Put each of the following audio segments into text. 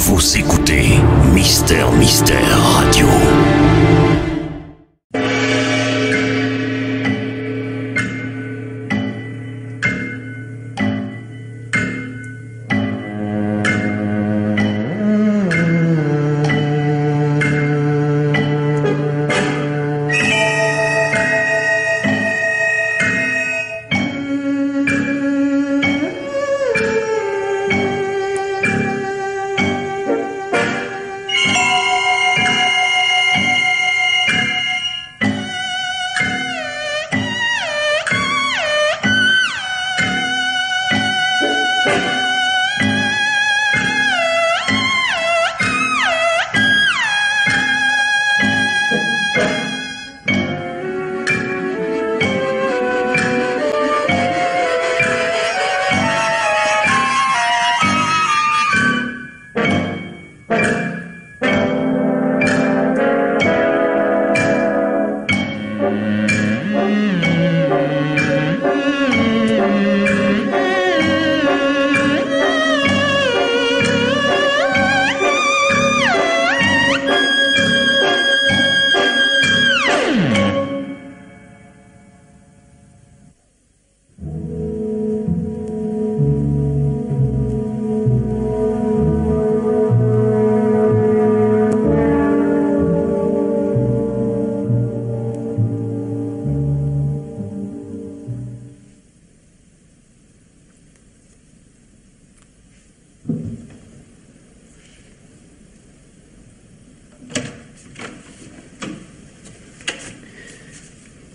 Vous écoutez Mystère Radio.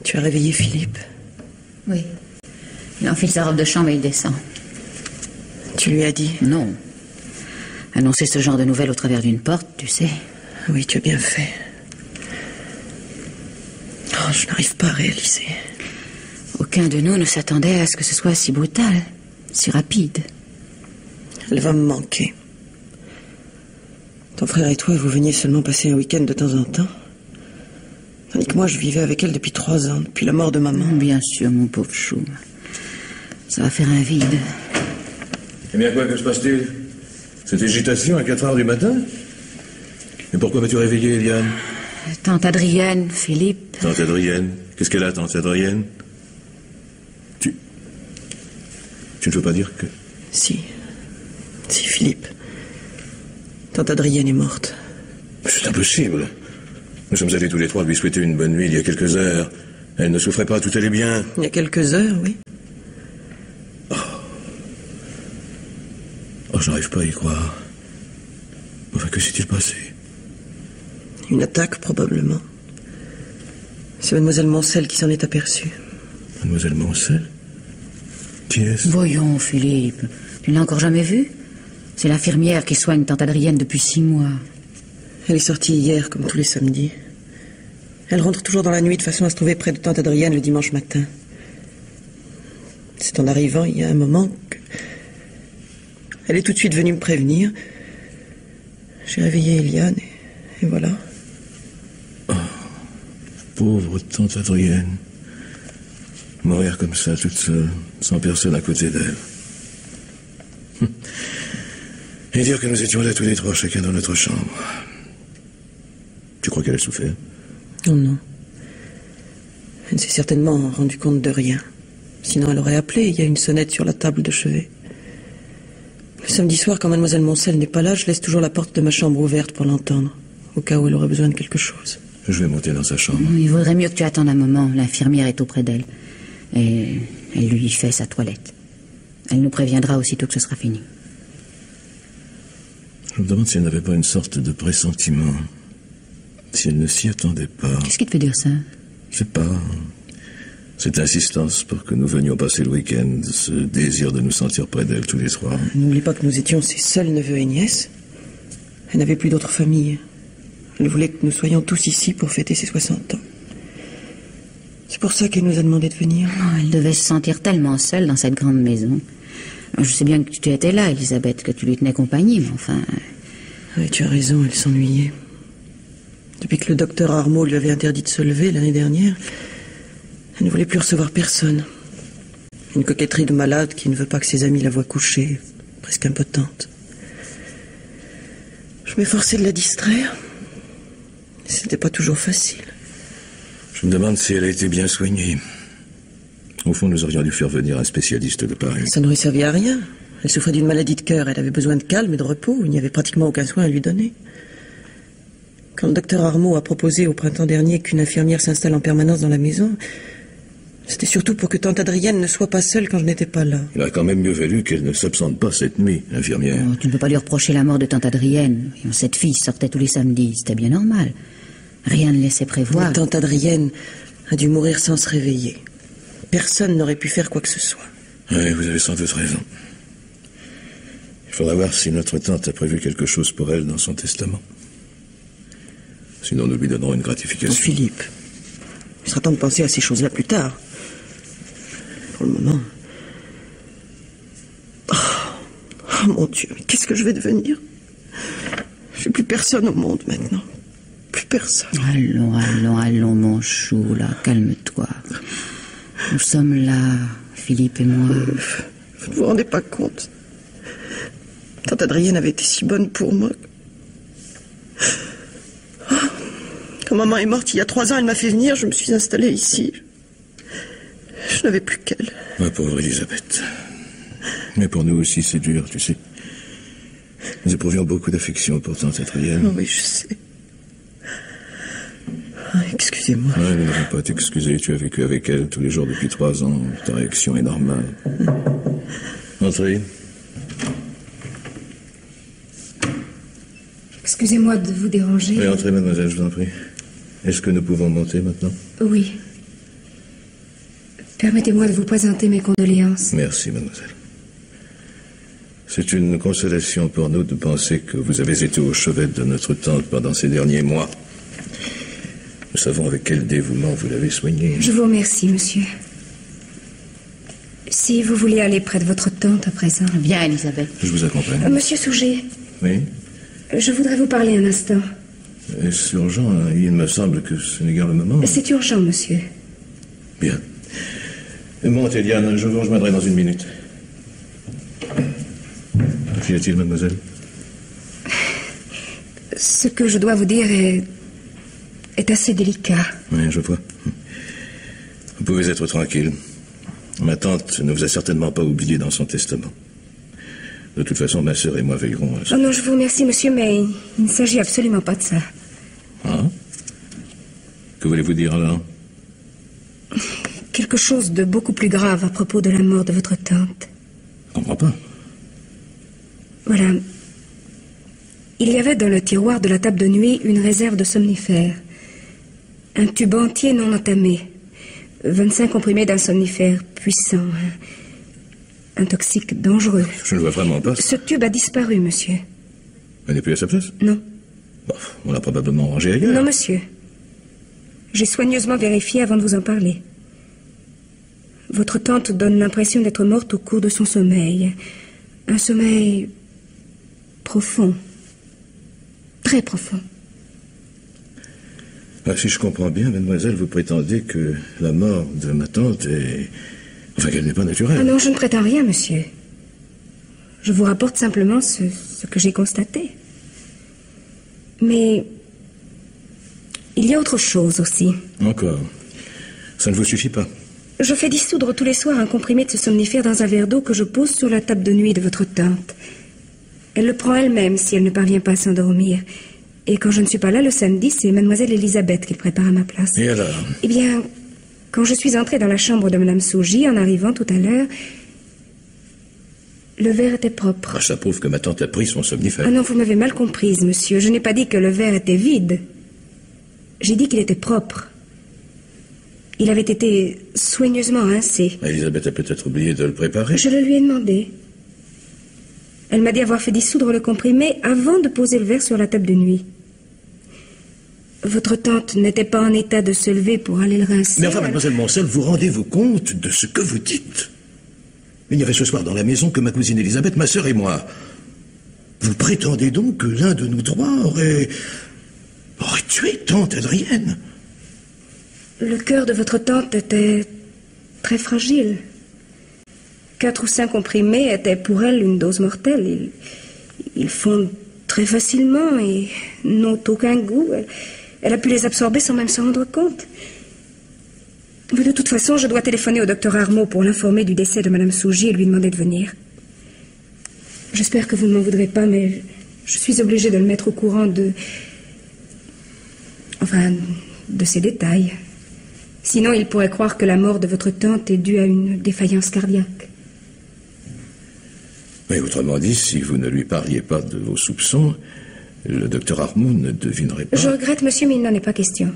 Tu as réveillé Philippe? Oui. Il enfile sa robe de chambre et il descend. Tu lui as dit? Non. Annoncer ce genre de nouvelles au travers d'une porte, tu sais. Oui, tu as bien fait. Oh, je n'arrive pas à réaliser. Aucun de nous ne s'attendait à ce que ce soit si brutal, si rapide. Elle va me manquer. Ton frère et toi, vous veniez seulement passer un week-end de temps en temps. Tandis que moi, je vivais avec elle depuis 3 ans, depuis la mort de maman. Bien sûr, mon pauvre chou. Ça va faire un vide. Eh bien, quoi que se passe-t-il? Cette agitation à 4 heures du matin? Et pourquoi m'as-tu réveillé, Eliane? Tante Adrienne, Philippe... Tante Adrienne? Qu'est-ce qu'elle a, tante Adrienne? Tu ne veux pas dire que... Si, Philippe. Tante Adrienne est morte. C'est impossible. Nous sommes allés tous les trois lui souhaiter une bonne nuit il y a quelques heures. Elle ne souffrait pas, tout allait bien. Il y a quelques heures, oui. Oh, je n'arrive pas à y croire. Enfin, que s'est-il passé? Une attaque, probablement. C'est mademoiselle Moncel qui s'en est aperçue. Mademoiselle Moncel? Qui est-ce? Voyons, Philippe. Tu ne l'as encore jamais vue? C'est l'infirmière qui soigne tante Adrienne depuis 6 mois. Elle est sortie hier, comme tous les samedis. Elle rentre toujours dans la nuit de façon à se trouver près de tante Adrienne le dimanche matin. C'est en arrivant, il y a un moment que... Elle est tout de suite venue me prévenir. J'ai réveillé Eliane et voilà. Oh, pauvre tante Adrienne. Mourir comme ça, toute seule, sans personne à côté d'elle. Et dire que nous étions là tous les trois, chacun dans notre chambre. Tu crois qu'elle a souffert? Oh non. Elle ne s'est certainement rendue compte de rien. Sinon, elle aurait appelé. Il y a une sonnette sur la table de chevet. Le samedi soir, quand mademoiselle Moncel n'est pas là, je laisse toujours la porte de ma chambre ouverte pour l'entendre, au cas où elle aurait besoin de quelque chose. Je vais monter dans sa chambre. Il vaudrait mieux que tu attendes un moment. L'infirmière est auprès d'elle. Et elle lui fait sa toilette. Elle nous préviendra aussitôt que ce sera fini. Je me demande si elle n'avait pas une sorte de pressentiment. Si elle ne s'y attendait pas. Qu'est-ce qui te fait dire ça? Je sais pas. Cette insistance pour que nous venions passer le week-end, ce désir de nous sentir près d'elle tous les trois. N'oublie pas que nous étions ses seuls neveux et nièces. Elle n'avait plus d'autre famille. Elle voulait que nous soyons tous ici pour fêter ses 60 ans. C'est pour ça qu'elle nous a demandé de venir. Oh, elle devait se sentir tellement seule dans cette grande maison. Je sais bien que tu étais là, Elisabeth, que tu lui tenais compagnie, mais enfin... Oui, tu as raison, elle s'ennuyait. Depuis que le docteur Armaud lui avait interdit de se lever l'année dernière, elle ne voulait plus recevoir personne. Une coquetterie de malade qui ne veut pas que ses amis la voient coucher, presque impotente. Je m'efforçais de la distraire. C'était pas toujours facile. Je me demande si elle a été bien soignée. Au fond, nous aurions dû faire venir un spécialiste de Paris. Ça n'aurait servi à rien. Elle souffrait d'une maladie de cœur. Elle avait besoin de calme et de repos. Il n'y avait pratiquement aucun soin à lui donner. Quand le docteur Armaud a proposé au printemps dernier qu'une infirmière s'installe en permanence dans la maison, c'était surtout pour que tante Adrienne ne soit pas seule quand je n'étais pas là. Il a quand même mieux valu qu'elle ne s'absente pas cette nuit, l'infirmière. Oh, tu ne peux pas lui reprocher la mort de tante Adrienne. Cette fille sortait tous les samedis. C'était bien normal. Rien ne laissait prévoir. Mais tante Adrienne a dû mourir sans se réveiller. Personne n'aurait pu faire quoi que ce soit. Oui, vous avez sans doute raison. Il faudra voir si notre tante a prévu quelque chose pour elle dans son testament. Sinon, nous lui donnerons une gratification. Philippe, il sera temps de penser à ces choses-là plus tard. Pour le moment... Oh mon Dieu, qu'est-ce que je vais devenir? Je suis plus personne au monde maintenant. Plus personne. Allons, mon chou, là, calme-toi. Nous sommes là, Philippe et moi. Vous ne vous rendez pas compte. Tante Adrienne avait été si bonne pour moi. Quand maman est morte il y a 3 ans, elle m'a fait venir, je me suis installée ici. Je n'avais plus qu'elle. Ma pauvre Elisabeth. Mais pour nous aussi, c'est dur, tu sais. Nous éprouvions beaucoup d'affection pour tante Adrienne. Oh oui, je sais. Excusez-moi. Ouais, nous n'avons pas à t'excuser. Tu as vécu avec elle tous les jours depuis 3 ans. Ta réaction est normale. Entrez. Excusez-moi de vous déranger. Oui, entrez, mademoiselle, je vous en prie. Est-ce que nous pouvons monter maintenant? Oui. Permettez-moi de vous présenter mes condoléances. Merci, mademoiselle. C'est une consolation pour nous de penser que vous avez été au chevet de notre tante pendant ces derniers mois. Nous savons avec quel dévouement vous l'avez soignée. Je vous remercie, monsieur. Si vous voulez aller près de votre tante à présent... Viens, Elisabeth. Je vous accompagne. Monsieur Souget. Oui? Je voudrais vous parler un instant. Est-ce urgent? Hein? Il me semble que ce n'est guère le moment. C'est urgent, monsieur. Bien. Montez, Diane, je vous rejoindrai dans 1 minute. Qu'y a-t-il, mademoiselle? Ce que je dois vous dire est assez délicat. Oui, je vois. Vous pouvez être tranquille. Ma tante ne vous a certainement pas oublié dans son testament. De toute façon, ma sœur et moi veillerons à ça. Oh non, je vous remercie, monsieur, mais il ne s'agit absolument pas de ça. Ah? Que voulez-vous dire alors? Quelque chose de beaucoup plus grave à propos de la mort de votre tante. Je comprends pas. Voilà. Il y avait dans le tiroir de la table de nuit une réserve de somnifères. Un tube entier non entamé. 25 comprimés d'un somnifère puissant. Un toxique dangereux. Je ne vois vraiment pas. Ce tube a disparu, monsieur. Elle n'est plus à sa place? Non. Bon, on l'a probablement rangé ailleurs. Non, monsieur. J'ai soigneusement vérifié avant de vous en parler. Votre tante donne l'impression d'être morte au cours de son sommeil. Un sommeil profond. Très profond. Ah, si je comprends bien, mademoiselle, vous prétendez que la mort de ma tante est... Enfin, qu'elle n'est pas naturelle. Ah non, je ne prétends rien, monsieur. Je vous rapporte simplement ce que j'ai constaté. Mais il y a autre chose aussi. Encore. Ça ne vous suffit pas? Je fais dissoudre tous les soirs un comprimé de ce somnifère dans un verre d'eau que je pose sur la table de nuit de votre tante. Elle le prend elle-même si elle ne parvient pas à s'endormir. Et quand je ne suis pas là le samedi, c'est mademoiselle Elisabeth qui le prépare à ma place. Et alors? Eh bien, quand je suis entrée dans la chambre de madame Sougy, en arrivant tout à l'heure, le verre était propre. Ah, ça prouve que ma tante a pris son somnifère. Ah non, vous m'avez mal comprise, monsieur. Je n'ai pas dit que le verre était vide. J'ai dit qu'il était propre. Il avait été soigneusement rincé. Elisabeth a peut-être oublié de le préparer. Je le lui ai demandé. Elle m'a dit avoir fait dissoudre le comprimé avant de poser le verre sur la table de nuit. Votre tante n'était pas en état de se lever pour aller le rincer. Mais enfin, mademoiselle Moncel, vous rendez-vous compte de ce que vous dites? Il n'y avait ce soir dans la maison que ma cousine Elisabeth, ma sœur et moi. Vous prétendez donc que l'un de nous trois aurait tué tante Adrienne? Le cœur de votre tante était très fragile. 4 ou 5 comprimés étaient pour elle une dose mortelle. Ils font très facilement et n'ont aucun goût. Elle a pu les absorber sans même s'en rendre compte. Mais de toute façon, je dois téléphoner au docteur Armaud pour l'informer du décès de Madame Sougy et lui demander de venir. J'espère que vous ne m'en voudrez pas, mais je suis obligée de le mettre au courant de ces détails. Sinon, il pourrait croire que la mort de votre tante est due à une défaillance cardiaque. Mais autrement dit, si vous ne lui parliez pas de vos soupçons, le docteur Armaud ne devinerait pas... Je regrette, monsieur, mais il n'en est pas question.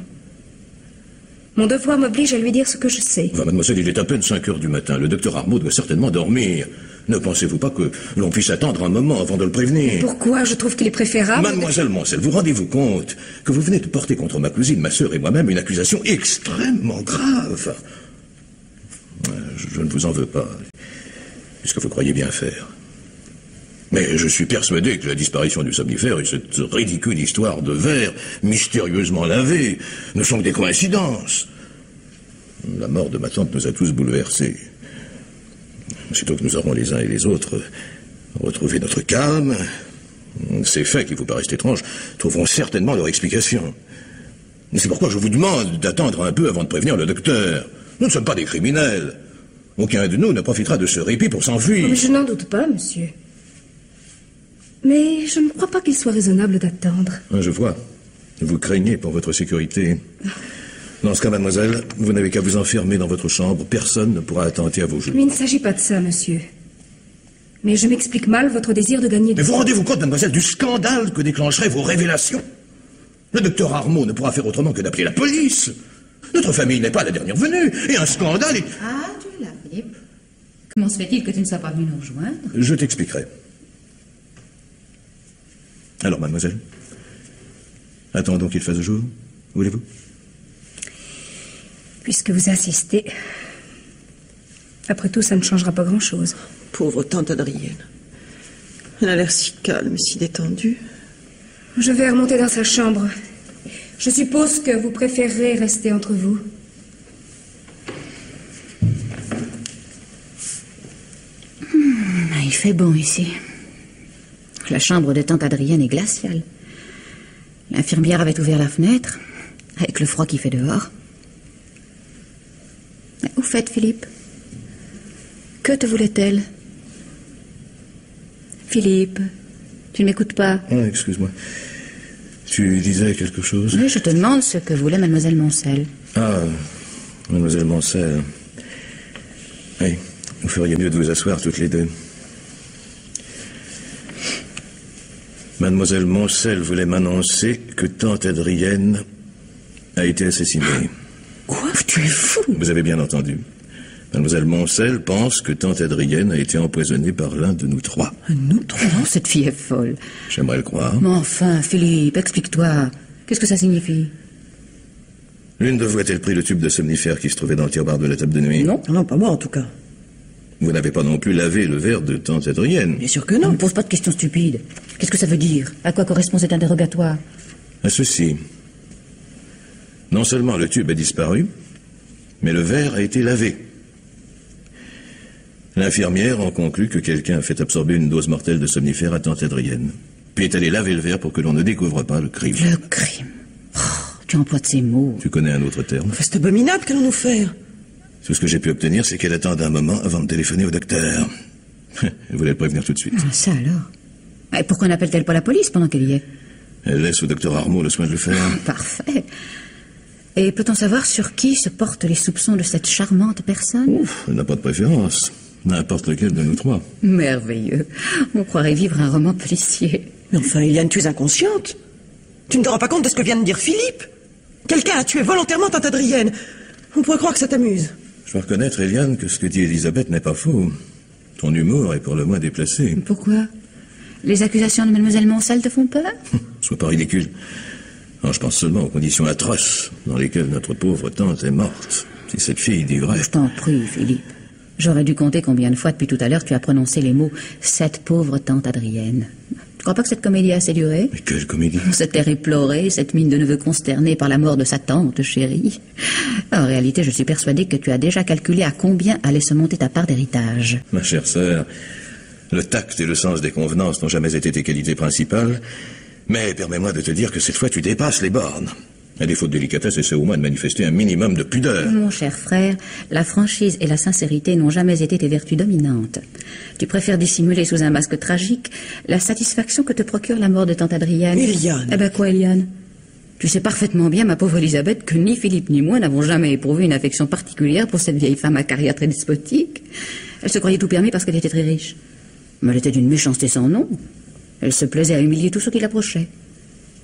Mon devoir m'oblige à lui dire ce que je sais. Mademoiselle, il est à peine 5 heures du matin. Le docteur Armaud doit certainement dormir. Ne pensez-vous pas que l'on puisse attendre un moment avant de le prévenir? Pourquoi? Je trouve qu'il est préférable... Mademoiselle Moncel, vous rendez-vous compte que vous venez de porter contre ma cousine, ma sœur et moi-même une accusation extrêmement grave? Je ne vous en veux pas, puisque vous croyez bien faire. Mais je suis persuadé que la disparition du somnifère et cette ridicule histoire de verre mystérieusement lavé ne sont que des coïncidences. La mort de ma tante nous a tous bouleversés. Aussitôt que nous aurons les uns et les autres retrouvé notre calme, ces faits qui vous paraissent étranges trouveront certainement leur explication. C'est pourquoi je vous demande d'attendre un peu avant de prévenir le docteur. Nous ne sommes pas des criminels. Aucun de nous ne profitera de ce répit pour s'enfuir. Mais je n'en doute pas, monsieur. Mais je ne crois pas qu'il soit raisonnable d'attendre. Je vois. Vous craignez pour votre sécurité. Dans ce cas, mademoiselle, vous n'avez qu'à vous enfermer dans votre chambre. Personne ne pourra attenter à vos jeux. Mais il ne s'agit pas de ça, monsieur. Mais je m'explique mal votre désir de gagner du temps. Mais vous rendez-vous compte, mademoiselle, du scandale que déclencheraient vos révélations? Le docteur Armaud ne pourra faire autrement que d'appeler la police. Notre famille n'est pas la dernière venue. Et un scandale est... Ah, tu es là, Philippe. Comment se fait-il que tu ne sois pas venu nous rejoindre? Je t'expliquerai. Alors, mademoiselle, attendons qu'il fasse jour, voulez-vous? Puisque vous insistez, après tout, ça ne changera pas grand-chose. Pauvre tante Adrienne. Elle a l'air si calme, si détendue. Je vais remonter dans sa chambre. Je suppose que vous préférerez rester entre vous. Il fait bon ici. La chambre de tante Adrienne est glaciale. L'infirmière avait ouvert la fenêtre, avec le froid qui fait dehors. Au fait, Philippe, que te voulait-elle? Philippe, tu ne m'écoutes pas? Ah, excuse-moi. Tu disais quelque chose? Oui, je te demande ce que voulait mademoiselle Moncel. Ah, mademoiselle Moncel. Oui, vous feriez mieux de vous asseoir toutes les deux. Mademoiselle Moncel voulait m'annoncer que tante Adrienne a été assassinée. Quoi? Tu es fou! Vous avez bien entendu. Mademoiselle Moncel pense que tante Adrienne a été empoisonnée par l'un de nous trois. Nous trois? Oh, cette fille est folle. J'aimerais le croire. Mais enfin, Philippe, explique-toi. Qu'est-ce que ça signifie? L'une de vous a-t-elle pris le tube de somnifère qui se trouvait dans le tiroir de la table de nuit? Non. Non, pas moi en tout cas. Vous n'avez pas non plus lavé le verre de tante Adrienne? Bien sûr que Ne non. me pose pas de questions stupides. Qu'est-ce que ça veut dire? À quoi correspond cet interrogatoire? À ceci. Non seulement le tube a disparu, mais le verre a été lavé. L'infirmière en conclut que quelqu'un a fait absorber une dose mortelle de somnifère à tante Adrienne, puis est allé laver le verre pour que l'on ne découvre pas le crime. Le crime. Oh, tu emploies de ces mots. Tu connais un autre terme? Enfin, c'est abominable, qu'allons-nous faire? Tout ce que j'ai pu obtenir, c'est qu'elle attende un moment avant de téléphoner au docteur. Elle voulait le prévenir tout de suite. Ah, ça alors. Et pourquoi n'appelle-t-elle pas la police pendant qu'elle y est? Elle laisse au docteur Armaud le soin de le faire. Parfait. Et peut-on savoir sur qui se portent les soupçons de cette charmante personne? Ouf, elle n'a pas de préférence. N'importe lequel de nous trois. Merveilleux. On croirait vivre un roman policier. Mais enfin, Eliane, tu es inconsciente. Tu ne te rends pas compte de ce que vient de dire Philippe? Quelqu'un a tué volontairement tante Adrienne. On pourrait croire que ça t'amuse. Je dois reconnaître, Eliane, que ce que dit Elisabeth n'est pas faux. Ton humour est pour le moins déplacé. Pourquoi? Les accusations de mademoiselle Moncel te font peur? Sois pas ridicule. Non, je pense seulement aux conditions atroces dans lesquelles notre pauvre tante est morte. Si cette fille dit vrai... Je t'en prie, Philippe. J'aurais dû compter combien de fois depuis tout à l'heure tu as prononcé les mots « cette pauvre tante Adrienne ». Tu crois pas que cette comédie a assez duré? Mais quelle comédie? Cet air éploré, cette mine de neveu consterné par la mort de sa tante chérie. En réalité, je suis persuadée que tu as déjà calculé à combien allait se monter ta part d'héritage. Ma chère sœur, Le tact et le sens des convenances n'ont jamais été tes qualités principales, mais permets-moi de te dire que cette fois tu dépasses les bornes. À défaut de délicatesse, essaie au moins de manifester un minimum de pudeur. Mon cher frère, la franchise et la sincérité n'ont jamais été tes vertus dominantes. Tu préfères dissimuler sous un masque tragique la satisfaction que te procure la mort de tante Adrienne. Eliane. Eh ben quoi, Eliane? Tu sais parfaitement bien, ma pauvre Elisabeth, que ni Philippe ni moi n'avons jamais éprouvé une affection particulière pour cette vieille femme à carrière très despotique. Elle se croyait tout permis parce qu'elle était très riche. Mais elle était d'une méchanceté sans nom. Elle se plaisait à humilier tous ceux qui l'approchaient.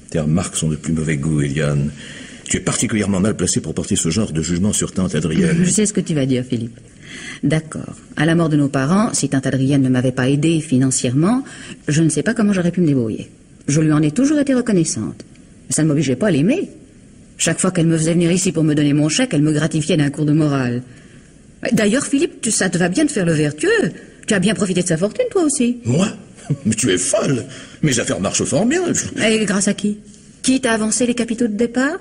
Tes remarques sont de plus mauvais goût, Eliane. Tu es particulièrement mal placé pour porter ce genre de jugement sur tante Adrienne. Je sais ce que tu vas dire, Philippe. D'accord. À la mort de nos parents, si tante Adrienne ne m'avait pas aidé financièrement, je ne sais pas comment j'aurais pu me débrouiller. Je lui en ai toujours été reconnaissante. Mais ça ne m'obligeait pas à l'aimer. Chaque fois qu'elle me faisait venir ici pour me donner mon chèque, elle me gratifiait d'un cours de morale. D'ailleurs, Philippe, ça te va bien de faire le vertueux. Tu as bien profité de sa fortune, toi aussi. Moi? Mais tu es folle. Mes affaires marchent fort bien. Et grâce à qui? Qui t'a avancé les capitaux de départ?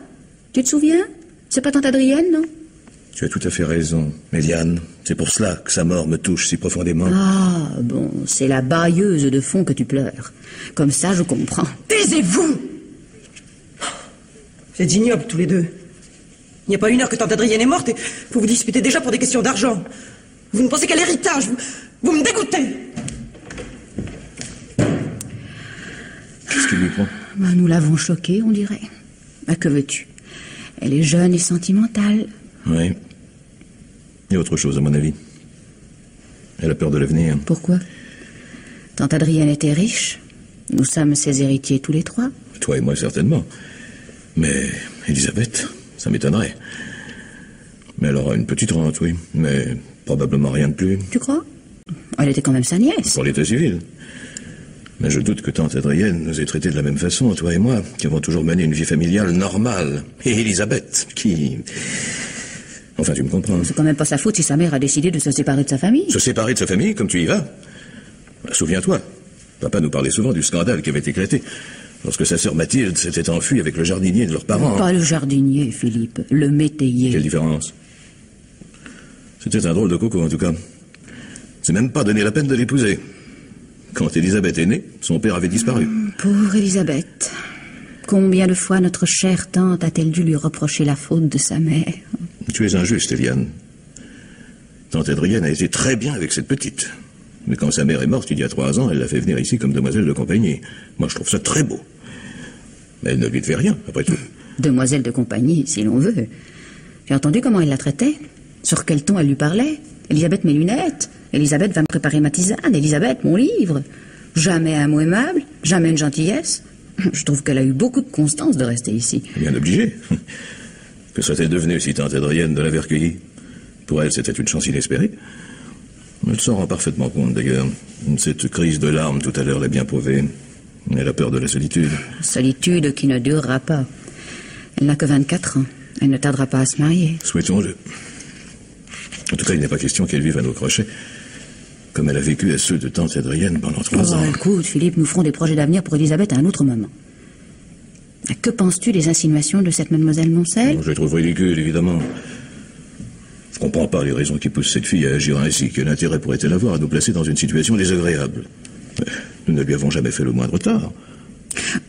Tu te souviens? C'est pas tante Adrienne, non? Tu as tout à fait raison, Eliane. C'est pour cela que sa mort me touche si profondément. Ah, bon, c'est la bailleuse de fond que tu pleures. Comme ça, je comprends. Taisez-vous! Vous êtes ignobles, tous les deux. Il n'y a pas une heure que tante Adrienne est morte et vous vous disputez déjà pour des questions d'argent. Vous ne pensez qu'à l'héritage. Vous me dégoûtez. Qu'est-ce qui lui prend? Nous l'avons choquée, on dirait. Que veux-tu? Elle est jeune et sentimentale. Oui. Il y a autre chose, à mon avis. Elle a peur de l'avenir. Pourquoi? Tante Adrienne était riche. Nous sommes ses héritiers tous les trois. Toi et moi, certainement. Mais Elisabeth, ça m'étonnerait. Mais elle aura une petite rente, oui. Mais probablement rien de plus. Tu crois? Elle était quand même sa nièce. Pour l'état civil. Mais je doute que tante Adrienne nous ait traités de la même façon, toi et moi, qui avons toujours mené une vie familiale normale. Et Elisabeth, qui... Enfin, tu me comprends. C'est quand même pas sa faute si sa mère a décidé de se séparer de sa famille. Se séparer de sa famille, comme tu y vas? Souviens-toi, papa nous parlait souvent du scandale qui avait éclaté lorsque sa sœur Mathilde s'était enfuie avec le jardinier de leurs parents. Pas le jardinier, Philippe, le métayer. Quelle différence? C'était un drôle de coco, en tout cas. C'est même pas donné la peine de l'épouser. Quand Elisabeth est née, son père avait disparu. Pauvre Elisabeth. Combien de fois notre chère tante a-t-elle dû lui reprocher la faute de sa mère? Tu es injuste, Eliane. Tante Adrienne a été très bien avec cette petite. Mais quand sa mère est morte il y a 3 ans, elle l'a fait venir ici comme demoiselle de compagnie. Moi, je trouve ça très beau. Mais elle ne lui devait rien, après tout. Demoiselle de compagnie, si l'on veut. J'ai entendu comment elle la traitait. Sur quel ton elle lui parlait. Elisabeth, mes lunettes. Elisabeth va me préparer ma tisane. Elisabeth, mon livre. Jamais un mot aimable, jamais une gentillesse. Je trouve qu'elle a eu beaucoup de constance de rester ici. Bien obligée. Que serait-elle devenue si tante Adrienne ne l'avait recueillie? Pour elle, c'était une chance inespérée. Elle s'en rend parfaitement compte, d'ailleurs. Cette crise de larmes tout à l'heure l'a bien prouvé. Elle a peur de la solitude. Solitude qui ne durera pas. Elle n'a que 24 ans. Elle ne tardera pas à se marier. Souhaitons-le. En tout cas, il n'est pas question qu'elle vive à nos crochets, comme elle a vécu à ceux de tante Adrienne pendant 3 ans. Écoute, Philippe, nous ferons des projets d'avenir pour Elisabeth à un autre moment. Que penses-tu des insinuations de cette mademoiselle Moncel? Je les trouve ridicules, évidemment. Je comprends pas les raisons qui poussent cette fille à agir ainsi. Quel intérêt pourrait-elle avoir à nous placer dans une situation désagréable? Nous ne lui avons jamais fait le moindre tort.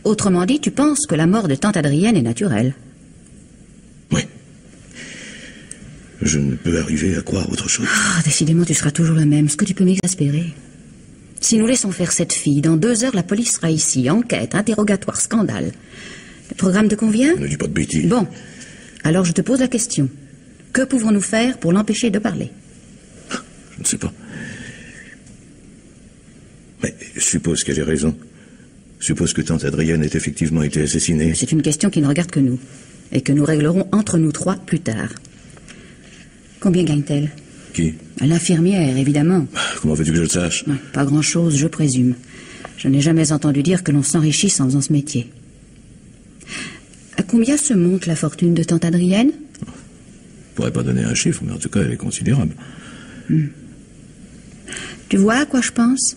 Autrement dit, tu penses que la mort de tante Adrienne est naturelle? Oui. Je ne peux arriver à croire autre chose. Décidément, tu seras toujours le même. Ce que tu peux m'exaspérer. Si nous laissons faire cette fille, dans 2 heures, la police sera ici. Enquête, interrogatoire, scandale. Le programme te convient? Ne dis pas de bêtises. Bon. Alors, je te pose la question. Que pouvons-nous faire pour l'empêcher de parler? Je ne sais pas. Mais suppose qu'elle ait raison. Suppose que tante Adrienne ait effectivement été assassinée. C'est une question qui ne regarde que nous. Et que nous réglerons entre nous 3 plus tard. Combien gagne-t-elle? Qui? L'infirmière, évidemment. Comment veux-tu que je le sache? Pas grand-chose, je présume. Je n'ai jamais entendu dire que l'on s'enrichisse en faisant ce métier. À combien se monte la fortune de tante Adrienne? Je pourrais pas donner un chiffre, mais en tout cas, elle est considérable. Tu vois à quoi je pense?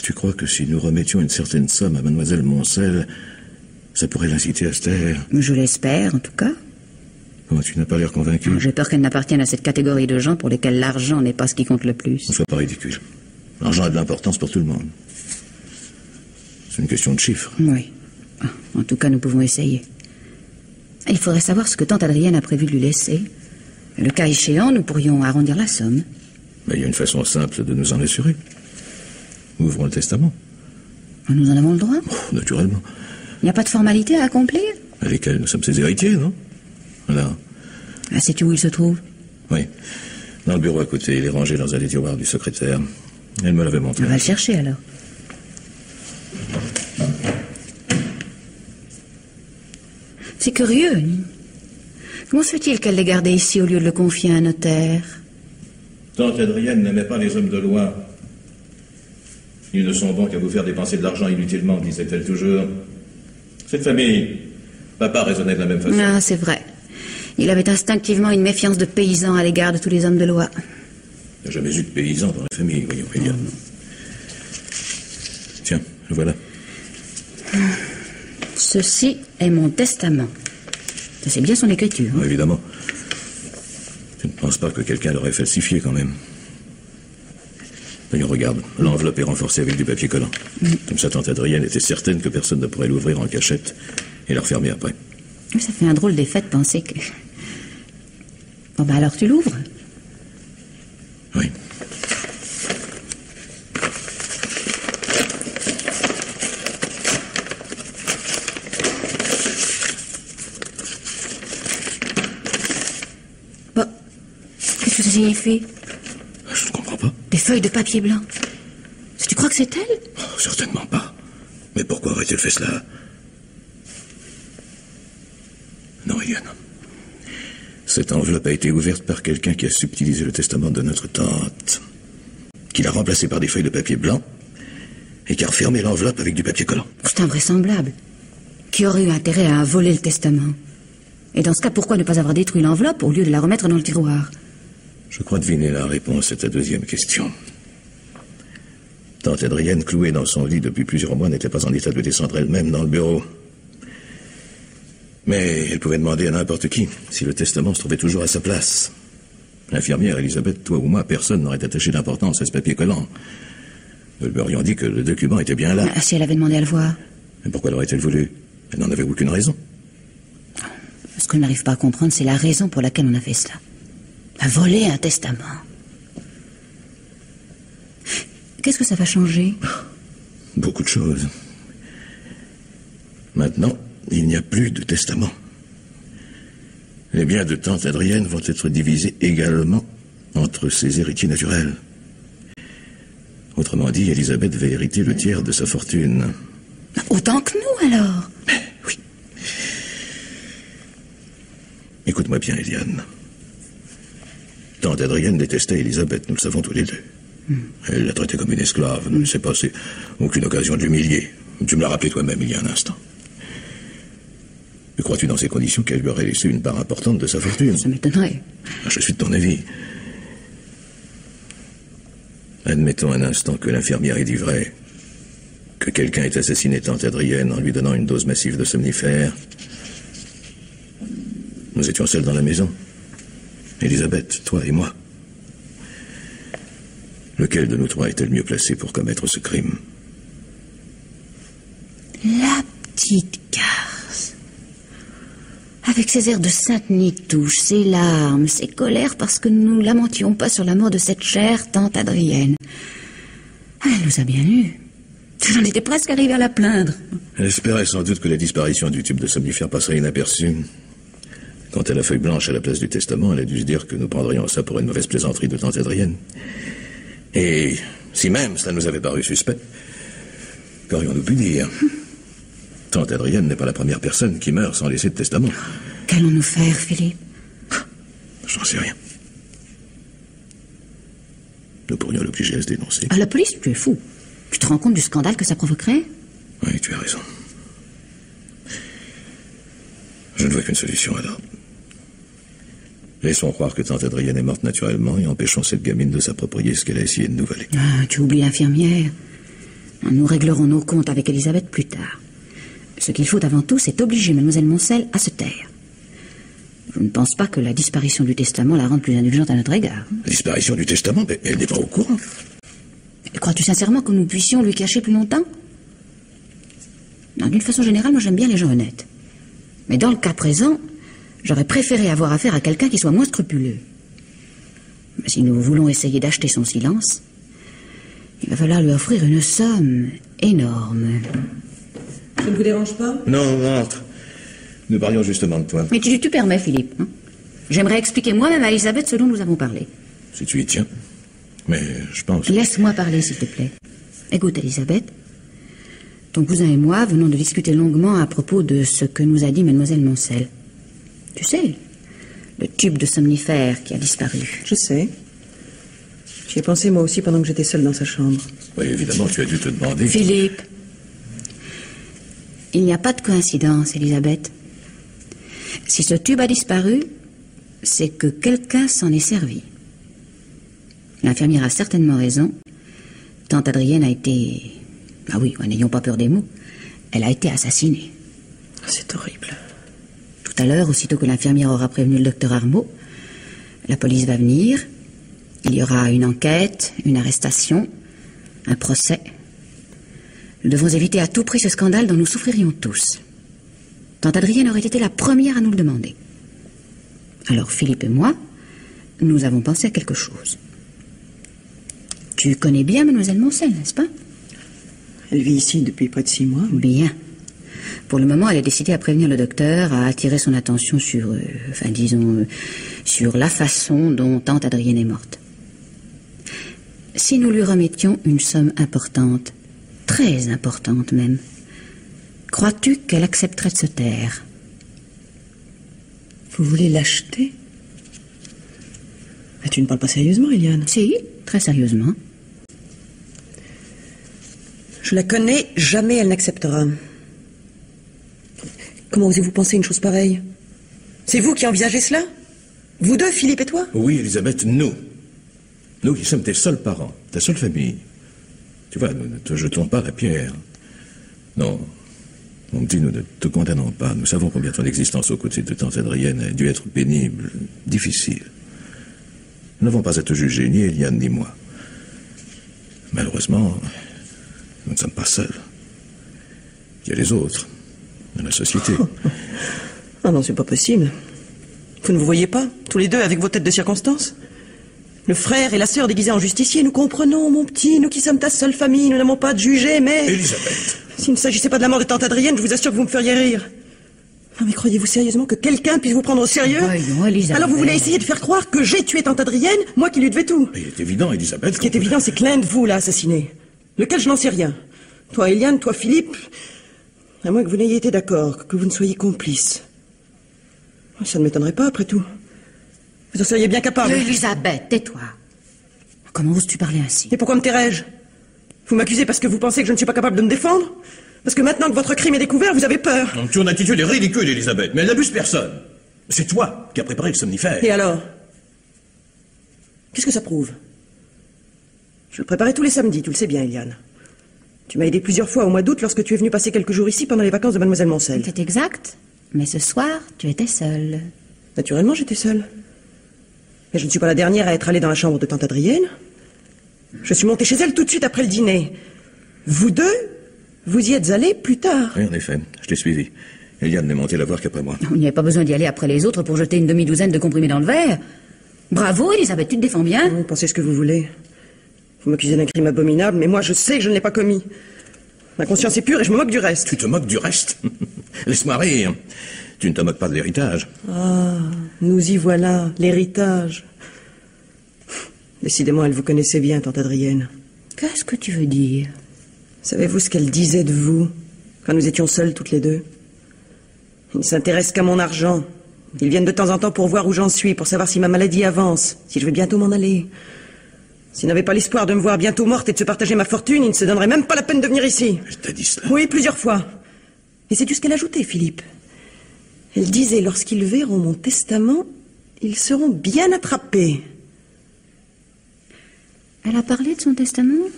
Tu crois que si nous remettions une certaine somme à mademoiselle Moncel, ça pourrait l'inciter à se taire? Je l'espère, en tout cas. Comment, tu n'as pas l'air convaincu? J'ai peur qu'elle n'appartienne à cette catégorie de gens pour lesquels l'argent n'est pas ce qui compte le plus. Ne sois pas ridicule. L'argent a de l'importance pour tout le monde. C'est une question de chiffres. Oui. En tout cas, nous pouvons essayer. Il faudrait savoir ce que tante Adrienne a prévu de lui laisser. Le cas échéant, nous pourrions arrondir la somme. Mais il y a une façon simple de nous en assurer. Ouvrons le testament. Nous en avons le droit. Oh, naturellement. Il n'y a pas de formalité à accomplir? À lesquelles nous sommes ses héritiers, non? Voilà. Ah, sais-tu où il se trouve? Oui. Dans le bureau à côté, il est rangé dans un des tiroirs du secrétaire. Elle me l'avait montré. On va le chercher alors. C'est curieux. Comment se fait-il qu'elle l'ait gardé ici au lieu de le confier à un notaire? Tante Adrienne n'aimait pas les hommes de loi. Ils ne sont bons qu'à vous faire dépenser de l'argent inutilement, disait-elle toujours. Cette famille, papa raisonnait de la même façon. Ah, c'est vrai. Il avait instinctivement une méfiance de paysan à l'égard de tous les hommes de loi. Il n'y a jamais eu de paysan dans la famille, voyons, Eliane. Tiens, le voilà. Ceci est mon testament. C'est bien son écriture. Hein? Évidemment. Je ne pense pas que quelqu'un l'aurait falsifié, quand même. D'ailleurs, regarde, l'enveloppe est renforcée avec du papier collant. Comme ça, tante Adrienne était certaine que personne ne pourrait l'ouvrir en cachette et la refermer après. Ça fait un drôle d'effet de penser que... Bon, bah alors tu l'ouvres? Oui. Bon, qu'est-ce que ça signifie? Je ne comprends pas. Des feuilles de papier blanc. Tu crois que c'est elle? Oh, certainement pas. Mais pourquoi aurait-elle fait cela? Non, Eliane. Cette enveloppe a été ouverte par quelqu'un qui a subtilisé le testament de notre tante, qui l'a remplacé par des feuilles de papier blanc et qui a refermé l'enveloppe avec du papier collant. C'est invraisemblable. Qui aurait eu intérêt à voler le testament? Et dans ce cas, pourquoi ne pas avoir détruit l'enveloppe au lieu de la remettre dans le tiroir? Je crois deviner la réponse à ta deuxième question. Tante Adrienne, clouée dans son lit depuis plusieurs mois, n'était pas en état de descendre elle-même dans le bureau. Mais elle pouvait demander à n'importe qui si le testament se trouvait toujours à sa place. L'infirmière, Elisabeth, toi ou moi, personne n'aurait attaché d'importance à ce papier collant. Nous lui aurions dit que le document était bien là. Ah, si elle avait demandé à le voir. Mais pourquoi l'aurait-elle voulu? Elle n'en avait aucune raison. Ce que je n'arrive pas à comprendre, c'est la raison pour laquelle on a fait cela. À voler un testament. Qu'est-ce que ça va changer? Beaucoup de choses. Maintenant, il n'y a plus de testament. Les biens de tante Adrienne vont être divisés également entre ses héritiers naturels. Autrement dit, Elisabeth va hériter le tiers de sa fortune. Autant que nous, alors? Oui. Écoute-moi bien, Eliane. Tante Adrienne détestait Elisabeth, nous le savons tous les deux. Elle l'a traitée comme une esclave, ne s'est passé aucune occasion de l'humilier. Tu me l'as rappelé toi-même il y a un instant. Mais crois-tu dans ces conditions qu'elle lui aurait laissé une part importante de sa fortune? Ça m'étonnerait. Je suis de ton avis. Admettons un instant que l'infirmière ait dit vrai, que quelqu'un ait assassiné tante Adrienne en lui donnant une dose massive de somnifères. Nous étions seuls dans la maison. Elisabeth, toi et moi. Lequel de nous trois était le mieux placé pour commettre ce crime? La petite garce. Avec ses airs de sainte nitouche, ses larmes, ses colères parce que nous ne lamentions pas sur la mort de cette chère tante Adrienne. Elle nous a bien eus. J'en étais presque arrivé à la plaindre. Elle espérait sans doute que la disparition du tube de somnifère passerait inaperçue. Quant à la feuille blanche à la place du testament, elle a dû se dire que nous prendrions ça pour une mauvaise plaisanterie de tante Adrienne. Et si même cela nous avait paru suspect, qu'aurions-nous pu dire? Tante Adrienne n'est pas la première personne qui meurt sans laisser de testament. Qu'allons-nous faire, Philippe? J'en sais rien. Nous pourrions l'obliger à se dénoncer. À la police, tu es fou. Tu te rends compte du scandale que ça provoquerait? Oui, tu as raison. Je ne vois qu'une solution alors. Laissons croire que tante Adrienne est morte naturellement et empêchons cette gamine de s'approprier ce qu'elle a essayé de nous voler. Ah, tu oublies l'infirmière. Nous réglerons nos comptes avec Elisabeth plus tard. Ce qu'il faut avant tout, c'est obliger mademoiselle Moncel à se taire. Je ne pense pas que la disparition du testament la rende plus indulgente à notre égard. La disparition du testament? Mais elle n'est pas au courant. Et crois-tu sincèrement que nous puissions lui cacher plus longtemps? Non, d'une façon générale, moi j'aime bien les gens honnêtes. Mais dans le cas présent, j'aurais préféré avoir affaire à quelqu'un qui soit moins scrupuleux. Mais si nous voulons essayer d'acheter son silence, il va falloir lui offrir une somme énorme. Ça ne vous dérange pas? Non, entre. Nous parlions justement de toi. Mais tu permets, Philippe, hein? J'aimerais expliquer moi-même à Elisabeth ce dont nous avons parlé. Si tu y tiens. Mais je pense... Laisse-moi parler, s'il te plaît. Écoute, Elisabeth. Ton cousin et moi venons de discuter longuement à propos de ce que nous a dit mademoiselle Moncel. Tu sais, le tube de somnifère qui a disparu. Je sais. J'y ai pensé moi aussi pendant que j'étais seule dans sa chambre. Oui, évidemment, tu as dû te demander... Philippe, il n'y a pas de coïncidence, Elisabeth. Si ce tube a disparu, c'est que quelqu'un s'en est servi. L'infirmière a certainement raison. Tante Adrienne a été... Ah oui, n'ayons pas peur des mots. Elle a été assassinée. C'est horrible. Tout à l'heure, aussitôt que l'infirmière aura prévenu le docteur Armaud, la police va venir. Il y aura une enquête, une arrestation, un procès. Nous devons éviter à tout prix ce scandale dont nous souffririons tous. Tante Adrienne aurait été la première à nous le demander. Alors Philippe et moi, nous avons pensé à quelque chose. Tu connais bien mademoiselle Moncel, n'est-ce pas? Elle vit ici depuis près de 6 mois. Oui. Bien. Pour le moment, elle est décidée à prévenir le docteur, à attirer son attention sur, sur la façon dont tante Adrienne est morte. Si nous lui remettions une somme importante, très importante même, crois-tu qu'elle accepterait de se taire? Vous voulez l'acheter? Tu ne parles pas sérieusement, Eliane? Si, très sérieusement. Je la connais, jamais elle n'acceptera. Comment osez-vous penser une chose pareille? C'est vous qui envisagez cela? Vous deux, Philippe et toi? Oui, Elisabeth, nous. Nous qui sommes tes seuls parents, ta seule famille. Tu vois, nous ne te jetons pas la pierre. Non, mon petit, nous ne te condamnons pas. Nous savons combien ton existence aux côtés de tante Adrienne a dû être pénible, difficile. Nous n'avons pas à te juger, ni Eliane ni moi. Malheureusement, nous ne sommes pas seuls. Il y a les autres, dans la société. Ah non, c'est pas possible. Vous ne vous voyez pas, tous les deux, avec vos têtes de circonstance? Le frère et la sœur déguisés en justiciers, nous comprenons, mon petit, nous qui sommes ta seule famille, nous n'avons pas à te juger, mais... Elisabeth! S'il ne s'agissait pas de la mort de tante Adrienne, je vous assure que vous me feriez rire. Non mais croyez-vous sérieusement que quelqu'un puisse vous prendre au sérieux? Voyons, Elisabeth. Alors vous voulez essayer de faire croire que j'ai tué tante Adrienne, moi qui lui devais tout? Il est évident, Elisabeth... Ce qui est évident, c'est que l'un de vous l'a assassiné. Lequel, je n'en sais rien. Toi, Eliane, toi, Philippe... À moins que vous n'ayez été d'accord, que vous ne soyez complices. Ça ne m'étonnerait pas, après tout. Vous en seriez bien capable. Elisabeth, tais-toi. Comment oses-tu parler ainsi? Et pourquoi me tairais-je? Vous m'accusez parce que vous pensez que je ne suis pas capable de me défendre? Parce que maintenant que votre crime est découvert, vous avez peur? Donc, ton attitude est ridicule, Elisabeth, mais elle n'abuse personne. C'est toi qui as préparé le somnifère. Et alors? Qu'est-ce que ça prouve? Je le préparais tous les samedis, tu le sais bien, Eliane. Tu m'as aidé plusieurs fois au mois d'août lorsque tu es venu passer quelques jours ici pendant les vacances de mademoiselle Moncel. C'est exact, mais ce soir, tu étais seule. Naturellement, j'étais seule. Mais je ne suis pas la dernière à être allée dans la chambre de tante Adrienne. Je suis montée chez elle tout de suite après le dîner. Vous deux, vous y êtes allés plus tard. Oui, en effet, je t'ai suivi. Eliane n'est montée la voir qu'après moi. Il n'y avait pas besoin d'y aller après les autres pour jeter une demi-douzaine de comprimés dans le verre. Bravo, Elisabeth, tu te défends bien. Vous pensez ce que vous voulez. Vous m'accusez d'un crime abominable, mais moi je sais que je ne l'ai pas commis. Ma conscience est pure et je me moque du reste. Tu te moques du reste? Laisse-moi rire. Tu ne te moques pas de l'héritage. Ah, nous y voilà, l'héritage. Décidément, elle vous connaissait bien, tante Adrienne. Qu'est-ce que tu veux dire? Savez-vous ce qu'elle disait de vous, quand nous étions seuls toutes les deux? Ils ne s'intéressent qu'à mon argent. Ils viennent de temps en temps pour voir où j'en suis, pour savoir si ma maladie avance, si je vais bientôt m'en aller. S'ils n'avaient pas l'espoir de me voir bientôt morte et de se partager ma fortune, ils ne se donneraient même pas la peine de venir ici. Elle t'a dit cela? Oui, plusieurs fois. Et sais-tu ce qu'elle ajoutait, Philippe? Elle disait, lorsqu'ils verront mon testament, ils seront bien attrapés. Elle a parlé de son testament?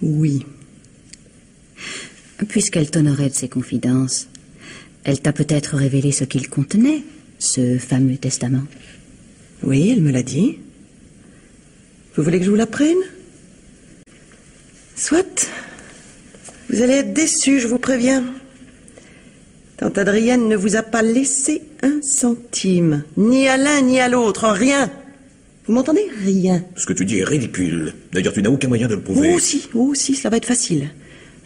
Oui. Puisqu'elle t'honorait de ses confidences, elle t'a peut-être révélé ce qu'il contenait, ce fameux testament. Oui, elle me l'a dit. Vous voulez que je vous l'apprenne? Soit. Vous allez être déçus, je vous préviens. Tante Adrienne ne vous a pas laissé un centime. Ni à l'un, ni à l'autre. Rien. Vous m'entendez? Rien. Ce que tu dis est ridicule. D'ailleurs, tu n'as aucun moyen de le prouver. Oh si, cela va être facile.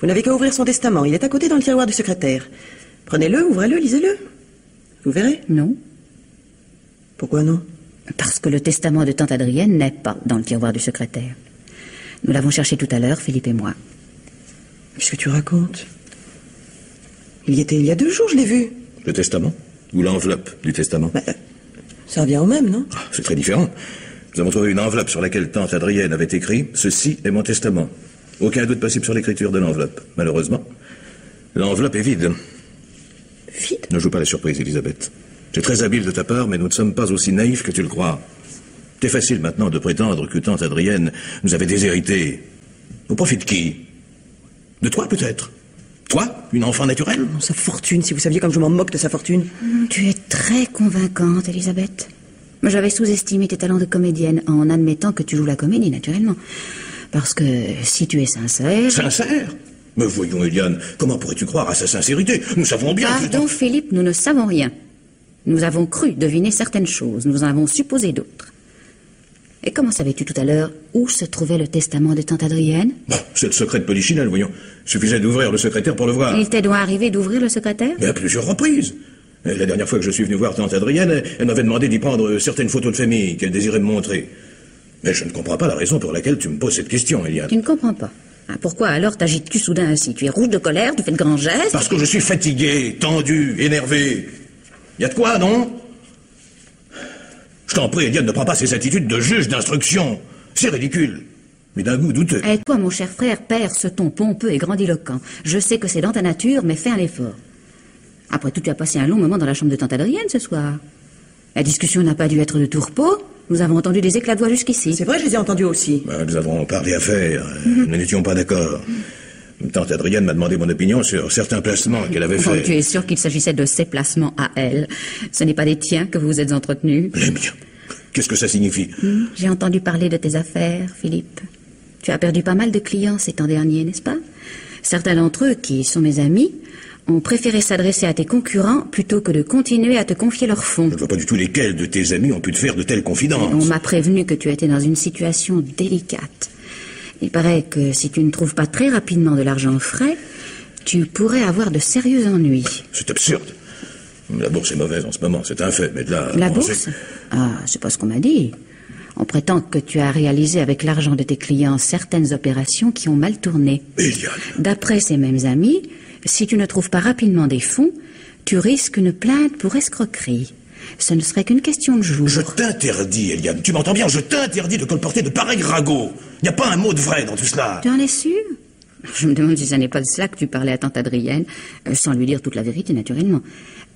Vous n'avez qu'à ouvrir son testament. Il est à côté dans le tiroir du secrétaire. Prenez-le, ouvrez-le, lisez-le. Vous verrez. Non. Pourquoi non? Parce que le testament de tante Adrienne n'est pas dans le tiroir du secrétaire. Nous l'avons cherché tout à l'heure, Philippe et moi. Qu'est-ce que tu racontes? Il y était il y a 2 jours, je l'ai vu. Le testament? Ou l'enveloppe du testament? Ça revient au même, non? C'est très différent. Nous avons trouvé une enveloppe sur laquelle tante Adrienne avait écrit « Ceci est mon testament ». Aucun doute possible sur l'écriture de l'enveloppe. Malheureusement, l'enveloppe est vide. Vide? Ne joue pas la surprise, Elisabeth. C'est très habile de ta part, mais nous ne sommes pas aussi naïfs que tu le crois. C'est facile maintenant de prétendre que tante Adrienne nous avait déshérités. Au profit de qui? De toi, peut-être? Toi, une enfant naturelle? Sa fortune, si vous saviez comme je m'en moque de sa fortune. Tu es très convaincante, Elisabeth. J'avais sous-estimé tes talents de comédienne en admettant que tu joues la comédie, naturellement. Parce que si tu es sincère... Sincère? Mais voyons, Eliane, comment pourrais-tu croire à sa sincérité? Nous savons bien... Pardon, Philippe, nous ne savons rien. Nous avons cru deviner certaines choses, nous en avons supposé d'autres. Et comment savais-tu tout à l'heure où se trouvait le testament de tante Adrienne? Bon, c'est le secret de Polichinelle, voyons. Suffisait d'ouvrir le secrétaire pour le voir. Il t'est donc arrivé d'ouvrir le secrétaire? Mais à plusieurs reprises. Et la dernière fois que je suis venu voir tante Adrienne, elle m'avait demandé d'y prendre certaines photos de famille qu'elle désirait me montrer. Mais je ne comprends pas la raison pour laquelle tu me poses cette question, Eliane. Tu ne comprends pas. Pourquoi alors t'agites-tu soudain ainsi? Tu es rouge de colère, tu fais de grands gestes? Parce que je suis fatigué, tendu, énervé. Y a de quoi, non? Je t'en prie, Eliane, ne prends pas ces attitudes de juge d'instruction. C'est ridicule, mais d'un goût douteux. Et toi, mon cher frère, perds ce ton pompeux et grandiloquent. Je sais que c'est dans ta nature, mais fais un effort. Après tout, tu as passé un long moment dans la chambre de tante Adrienne ce soir. La discussion n'a pas dû être de tout repos. Nous avons entendu des éclats de voix jusqu'ici. C'est vrai, je les ai entendus aussi. Nous avons parlé affaires. Nous n'étions pas d'accord. Tante Adrienne m'a demandé mon opinion sur certains placements qu'elle avait faits. Tu es sûr qu'il s'agissait de ses placements à elle? Ce n'est pas des tiens que vous vous êtes entretenus? Les miens? Qu'est-ce que ça signifie? J'ai entendu parler de tes affaires, Philippe. Tu as perdu pas mal de clients ces temps derniers, n'est-ce pas? Certains d'entre eux, qui sont mes amis, ont préféré s'adresser à tes concurrents plutôt que de continuer à te confier leurs fonds. Je ne vois pas du tout lesquels de tes amis ont pu te faire de telles confidences. On m'a prévenu que tu étais dans une situation délicate. Il paraît que si tu ne trouves pas très rapidement de l'argent frais, tu pourrais avoir de sérieux ennuis. C'est absurde. La bourse est mauvaise en ce moment, c'est un fait, mais de là... La bourse? C'est pas ce qu'on m'a dit. On prétend que tu as réalisé avec l'argent de tes clients certaines opérations qui ont mal tourné. Eliane. D'après ces mêmes amis, si tu ne trouves pas rapidement des fonds, tu risques une plainte pour escroquerie. Ce ne serait qu'une question de jour. Je t'interdis, Eliane. Tu m'entends bien? Je t'interdis de colporter de pareils ragots. Il n'y a pas un mot de vrai dans tout cela. Tu en es sûr? Je me demande si ça n'est pas de cela que tu parlais à tante Adrienne, sans lui dire toute la vérité, naturellement.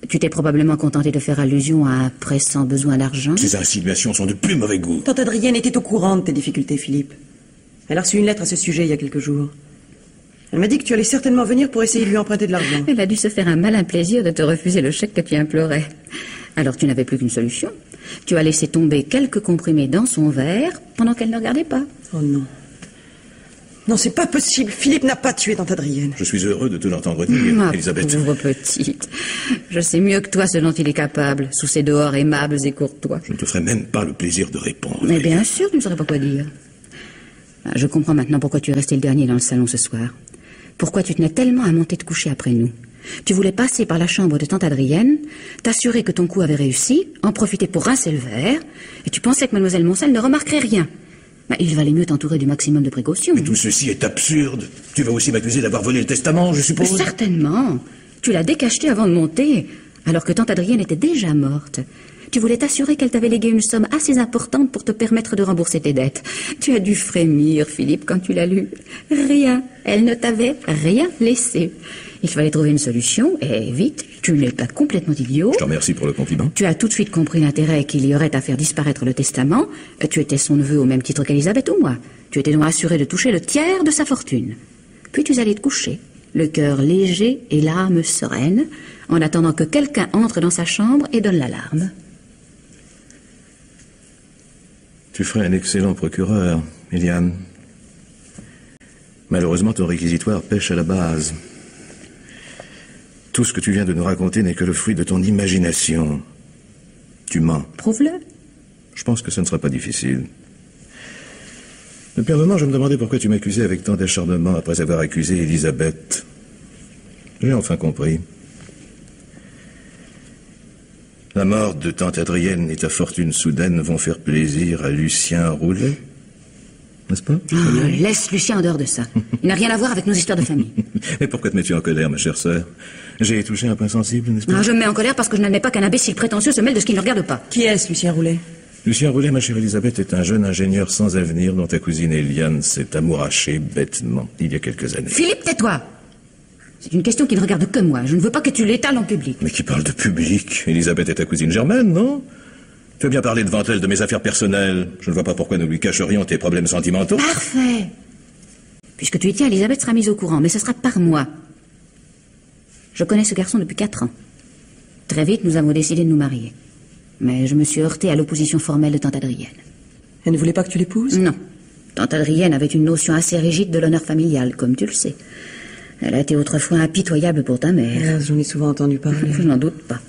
Tu t'es probablement contenté de faire allusion à un pressant besoin d'argent. Ces insinuations sont de plus mauvais goût. Tante Adrienne était au courant de tes difficultés, Philippe. Elle a reçu une lettre à ce sujet il y a quelques jours. Elle m'a dit que tu allais certainement venir pour essayer de lui emprunter de l'argent. Elle a dû se faire un malin plaisir de te refuser le chèque que tu implorais. Alors tu n'avais plus qu'une solution. Tu as laissé tomber quelques comprimés dans son verre pendant qu'elle ne regardait pas. Oh non. Non, c'est pas possible. Philippe n'a pas tué tante Adrienne. Je suis heureux de te l'entendre dire, Ma Elisabeth. pauvre petite. Je sais mieux que toi ce dont il est capable, sous ses dehors aimables et courtois. Je ne te ferai même pas le plaisir de répondre. Mais bien sûr, tu ne saurais pas quoi dire. Je comprends maintenant pourquoi tu es resté le dernier dans le salon ce soir. Pourquoi tu tenais tellement à monter te coucher après nous. Tu voulais passer par la chambre de tante Adrienne, t'assurer que ton coup avait réussi, en profiter pour rincer le verre, et tu pensais que mademoiselle Moncel ne remarquerait rien. Il valait mieux t'entourer du maximum de précautions. Mais tout ceci est absurde. Tu vas aussi m'accuser d'avoir volé le testament, je suppose? Certainement. Tu l'as décacheté avant de monter, alors que tante Adrienne était déjà morte. Tu voulais t'assurer qu'elle t'avait légué une somme assez importante pour te permettre de rembourser tes dettes. Tu as dû frémir, Philippe, quand tu l'as lu. Rien. Elle ne t'avait rien laissé. Il fallait trouver une solution, et vite. Tu n'es pas complètement idiot. Je te remercie pour le compliment. Tu as tout de suite compris l'intérêt qu'il y aurait à faire disparaître le testament. Tu étais son neveu au même titre qu'Elisabeth ou moi. Tu étais donc assuré de toucher le tiers de sa fortune. Puis tu allais te coucher, le cœur léger et l'âme sereine, en attendant que quelqu'un entre dans sa chambre et donne l'alarme. Tu ferais un excellent procureur, Eliane. Malheureusement, ton réquisitoire pêche à la base. Tout ce que tu viens de nous raconter n'est que le fruit de ton imagination. Tu mens. Prouve-le. Je pense que ce ne sera pas difficile. Depuis un moment, je me demandais pourquoi tu m'accusais avec tant d'acharnement après avoir accusé Elisabeth. J'ai enfin compris. La mort de tante Adrienne et ta fortune soudaine vont faire plaisir à Lucien Roulet, n'est-ce pas? Laisse Lucien en dehors de ça. Il n'a rien à voir avec nos histoires de famille. Mais pourquoi te mets-tu en colère, ma chère sœur? J'ai touché un point sensible, n'est-ce pas? Je me mets en colère parce que je n'admets pas qu'un imbécile prétentieux se mêle de ce qui ne le regarde pas. Qui est-ce, Lucien Roulet? Lucien Roulet, ma chère Elisabeth, est un jeune ingénieur sans avenir dont ta cousine Eliane s'est amourachée bêtement il y a quelques années. Philippe, tais-toi! C'est une question qui ne regarde que moi. Je ne veux pas que tu l'étales en public. Mais qui parle de public? Elisabeth est ta cousine germaine, non? Tu as bien parlé devant elle de mes affaires personnelles. Je ne vois pas pourquoi nous lui cacherions tes problèmes sentimentaux. Parfait. Puisque tu y tiens, Elisabeth sera mise au courant, mais ce sera par moi. Je connais ce garçon depuis 4 ans. Très vite, nous avons décidé de nous marier. Mais je me suis heurté à l'opposition formelle de tante Adrienne. Elle ne voulait pas que tu l'épouses? Non. Tante Adrienne avait une notion assez rigide de l'honneur familial, comme tu le sais. Elle a été autrefois impitoyable pour ta mère. J'en ai souvent entendu parler. Je n'en doute pas.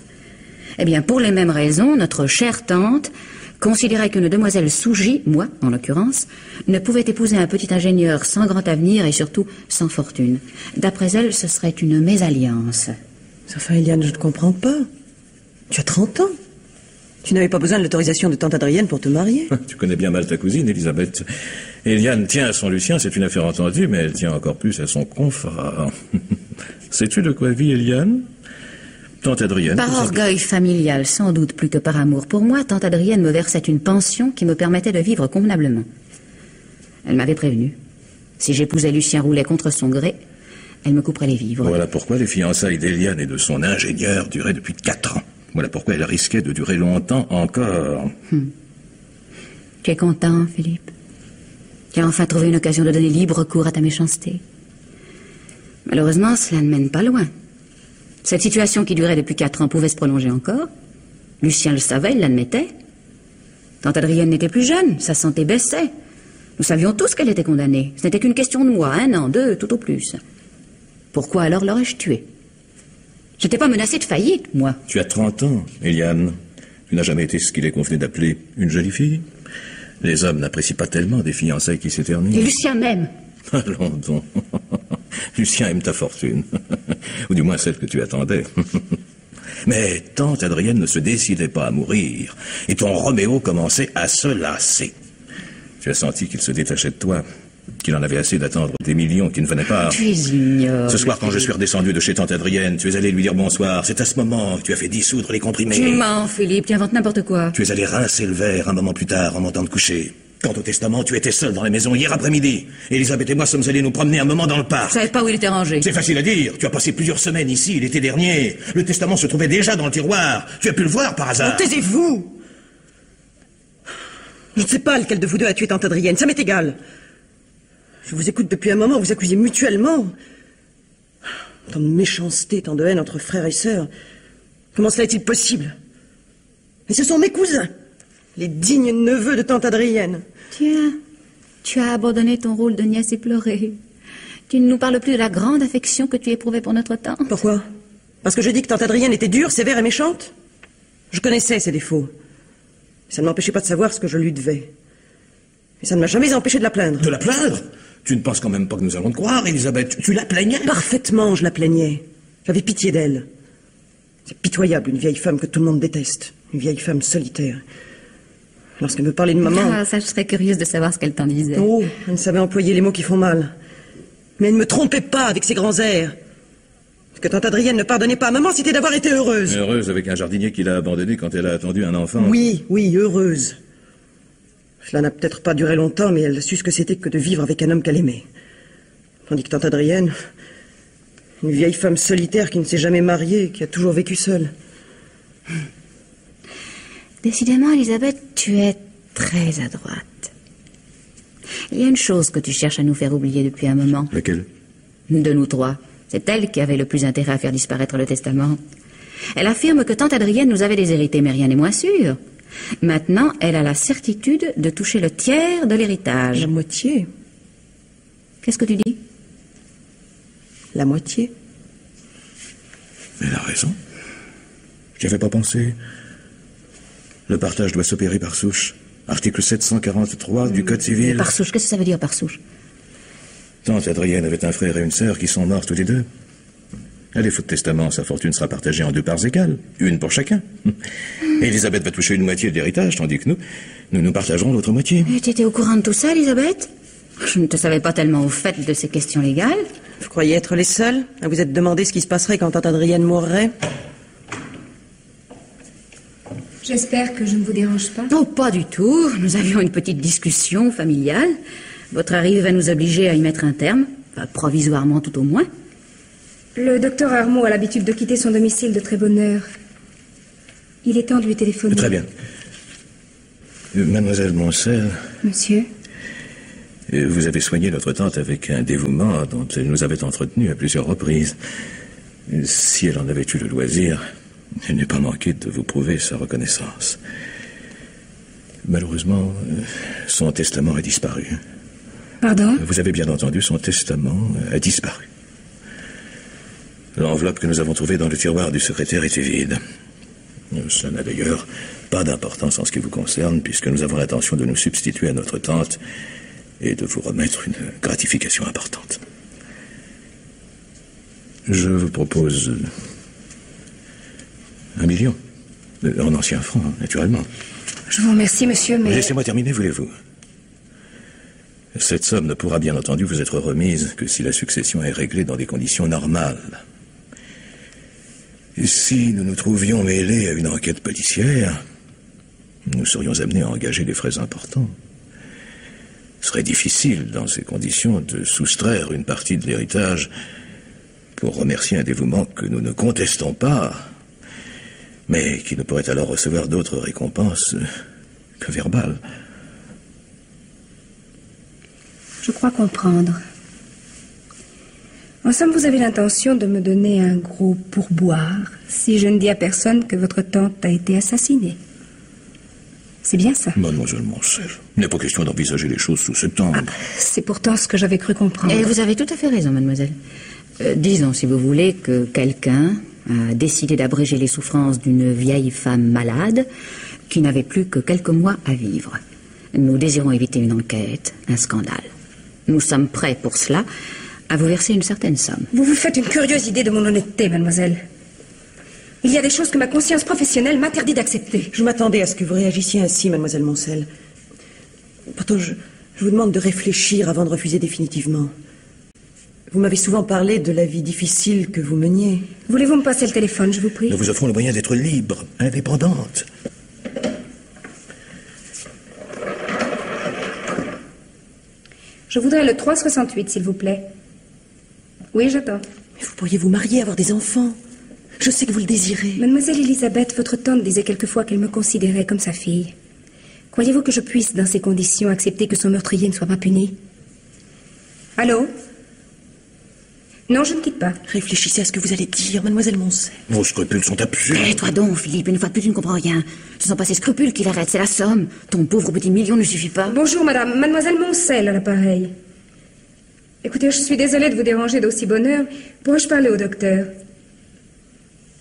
Eh bien, pour les mêmes raisons, notre chère tante considérait qu'une demoiselle Sougy, moi en l'occurrence, ne pouvait épouser un petit ingénieur sans grand avenir et surtout sans fortune. D'après elle, ce serait une mésalliance. Enfin, Eliane, je ne comprends pas. Tu as 30 ans. Tu n'avais pas besoin de l'autorisation de tante Adrienne pour te marier. Tu connais bien mal ta cousine, Elisabeth. Eliane tient à son Lucien, c'est une affaire entendue, mais elle tient encore plus à son confrère. Sais-tu de quoi vit Eliane? Tante Adrienne... Par orgueil familial, sans doute plus que par amour. Pour moi, tante Adrienne me versait une pension qui me permettait de vivre convenablement. Elle m'avait prévenu. Si j'épousais Lucien Roulet contre son gré, elle me couperait les vivres. Voilà pourquoi les fiançailles d'Eliane et de son ingénieur duraient depuis 4 ans. Voilà pourquoi elle risquait de durer longtemps encore. Tu es content, Philippe? Tu as enfin trouvé une occasion de donner libre cours à ta méchanceté. Malheureusement, cela ne mène pas loin. Cette situation qui durait depuis 4 ans pouvait se prolonger encore. Lucien le savait, il l'admettait. Tante Adrienne n'était plus jeune, sa santé baissait. Nous savions tous qu'elle était condamnée. Ce n'était qu'une question de mois, 1 an, 2, tout au plus. Pourquoi alors l'aurais-je tuée? Je n'étais pas menacée de faillite, moi. Tu as 30 ans, Eliane. Tu n'as jamais été ce qu'il est convenu d'appeler une jolie fille. Les hommes n'apprécient pas tellement des fiançailles qui s'éternisent. Et Lucien même. Allons donc. Lucien aime ta fortune. Ou du moins celle que tu attendais. Mais tante Adrienne ne se décidait pas à mourir. Et ton Roméo commençait à se lasser. Tu as senti qu'il se détachait de toi. Qu'il en avait assez d'attendre des millions qui ne venaient pas. Tu es ignoble. Ce soir, quand je suis redescendu de chez tante Adrienne, tu es allé lui dire bonsoir. C'est à ce moment que tu as fait dissoudre les comprimés. Tu mens, Philippe, tu inventes n'importe quoi. Tu es allé rincer le verre un moment plus tard en montant te coucher. Quant au testament, tu étais seul dans la maison hier après-midi. Elisabeth et moi sommes allés nous promener un moment dans le parc. Je savais pas où il était rangé. C'est facile à dire. Tu as passé plusieurs semaines ici l'été dernier. Le testament se trouvait déjà dans le tiroir. Tu as pu le voir par hasard. Oh, taisez-vous! Je ne sais pas lequel de vous deux a tué tante Adrienne. Ça m'est égal. Je vous écoute depuis un moment, vous accusez mutuellement. Tant de méchanceté, tant de haine entre frères et sœurs. Comment cela est-il possible? Et ce sont mes cousins, les dignes neveux de tante Adrienne. Tiens, tu as abandonné ton rôle de nièce éplorée. Tu ne nous parles plus de la grande affection que tu éprouvais pour notre tante. Pourquoi? Parce que je dis que tante Adrienne était dure, sévère et méchante? Je connaissais ses défauts. Ça ne m'empêchait pas de savoir ce que je lui devais. Et ça ne m'a jamais empêché de la plaindre. De la plaindre? Tu ne penses quand même pas que nous allons te croire, Elisabeth. Tu la plaignais? Parfaitement, je la plaignais. J'avais pitié d'elle. C'est pitoyable, une vieille femme que tout le monde déteste. Une vieille femme solitaire. Lorsqu'elle me parlait de maman... Ah, ça, je serais curieuse de savoir ce qu'elle t'en disait. Oh, elle savait employer les mots qui font mal. Mais elle ne me trompait pas avec ses grands airs. Ce que tante Adrienne ne pardonnait pas à maman, c'était d'avoir été heureuse. Heureuse avec un jardinier qui l'a abandonnée quand elle a attendu un enfant. Oui, heureuse. Cela n'a peut-être pas duré longtemps, mais elle a su ce que c'était que de vivre avec un homme qu'elle aimait. Tandis que tante Adrienne, une vieille femme solitaire qui ne s'est jamais mariée, qui a toujours vécu seule. Décidément, Elisabeth, tu es très à droite. Il y a une chose que tu cherches à nous faire oublier depuis un moment. Laquelle? De nous 3. C'est elle qui avait le plus intérêt à faire disparaître le testament. Elle affirme que tante Adrienne nous avait déshérités, mais rien n'est moins sûr. Maintenant, elle a la certitude de toucher le tiers de l'héritage. La moitié. Qu'est-ce que tu dis? La moitié. Elle a raison. J'y avais pas pensé. Le partage doit s'opérer par souche. Article 743 du Code civil. Par souche, qu'est-ce que ça veut dire par souche? Tante Adrienne avait un frère et une sœur qui sont morts tous les deux. À défaut de testament, sa fortune sera partagée en 2 parts égales, une pour chacun. Et Elisabeth va toucher une moitié de l'héritage, tandis que nous partagerons l'autre moitié. Tu étais au courant de tout ça, Elisabeth? Je ne te savais pas tellement au fait de ces questions légales. Vous croyez être les seuls à vous être demandé ce qui se passerait quand tante Adrienne mourrait? J'espère que je ne vous dérange pas. Oh, pas du tout. Nous avions une petite discussion familiale. Votre arrivée va nous obliger à y mettre un terme. Enfin, provisoirement tout au moins. Le docteur Armand a l'habitude de quitter son domicile de très bonne heure. Il est temps de lui téléphoner. Très bien. Mademoiselle Moncel... Monsieur? Vous avez soigné notre tante avec un dévouement dont elle nous avait entretenu à plusieurs reprises. Si elle en avait eu le loisir, elle n'est pas manqué de vous prouver sa reconnaissance. Malheureusement, son testament a disparu. Pardon? Vous avez bien entendu, son testament a disparu. L'enveloppe que nous avons trouvée dans le tiroir du secrétaire était vide. Cela n'a d'ailleurs pas d'importance en ce qui vous concerne, puisque nous avons l'intention de nous substituer à notre tante et de vous remettre une gratification importante. Je vous propose 1 million, en anciens francs, naturellement. Je vous remercie, monsieur, mais... Laissez-moi terminer, voulez-vous? Cette somme ne pourra bien entendu vous être remise que si la succession est réglée dans des conditions normales. Et si nous nous trouvions mêlés à une enquête policière, nous serions amenés à engager des frais importants. Il serait difficile, dans ces conditions, de soustraire une partie de l'héritage pour remercier un dévouement que nous ne contestons pas, mais qui ne pourrait alors recevoir d'autres récompenses que verbales. Je crois comprendre. En somme, vous avez l'intention de me donner un gros pourboire si je ne dis à personne que votre tante a été assassinée. C'est bien ça? Mademoiselle Moncel, il n'est pas question d'envisager les choses sous cet angle. C'est pourtant ce que j'avais cru comprendre. Et vous avez tout à fait raison, mademoiselle. Disons, si vous voulez, que quelqu'un a décidé d'abréger les souffrances d'une vieille femme malade qui n'avait plus que quelques mois à vivre. Nous désirons éviter une enquête, un scandale. Nous sommes prêts pour cela à vous verser une certaine somme. Vous vous faites une curieuse idée de mon honnêteté, mademoiselle. Il y a des choses que ma conscience professionnelle m'interdit d'accepter. Je m'attendais à ce que vous réagissiez ainsi, mademoiselle Moncel. Pourtant, je vous demande de réfléchir avant de refuser définitivement. Vous m'avez souvent parlé de la vie difficile que vous meniez. Voulez-vous me passer le téléphone, je vous prie? Nous vous offrons le moyen d'être libre, indépendante. Je voudrais le 368, s'il vous plaît. Oui, j'attends. Mais vous pourriez vous marier, avoir des enfants. Je sais que vous le désirez. Mademoiselle Elisabeth, votre tante disait quelquefois qu'elle me considérait comme sa fille. Croyez-vous que je puisse, dans ces conditions, accepter que son meurtrier ne soit pas puni? Allô? Non, je ne quitte pas. Réfléchissez à ce que vous allez dire, mademoiselle Moncel. Vos scrupules sont absurdes. Tais-toi donc, Philippe, une fois de plus, tu ne comprends rien. Ce ne sont pas ces scrupules qui l'arrêtent, c'est la somme. Ton pauvre petit million ne suffit pas. Bonjour, madame. Mademoiselle Moncel à l'appareil. Écoutez, je suis désolée de vous déranger d'aussi bonne heure. Pourrais-je parler au docteur?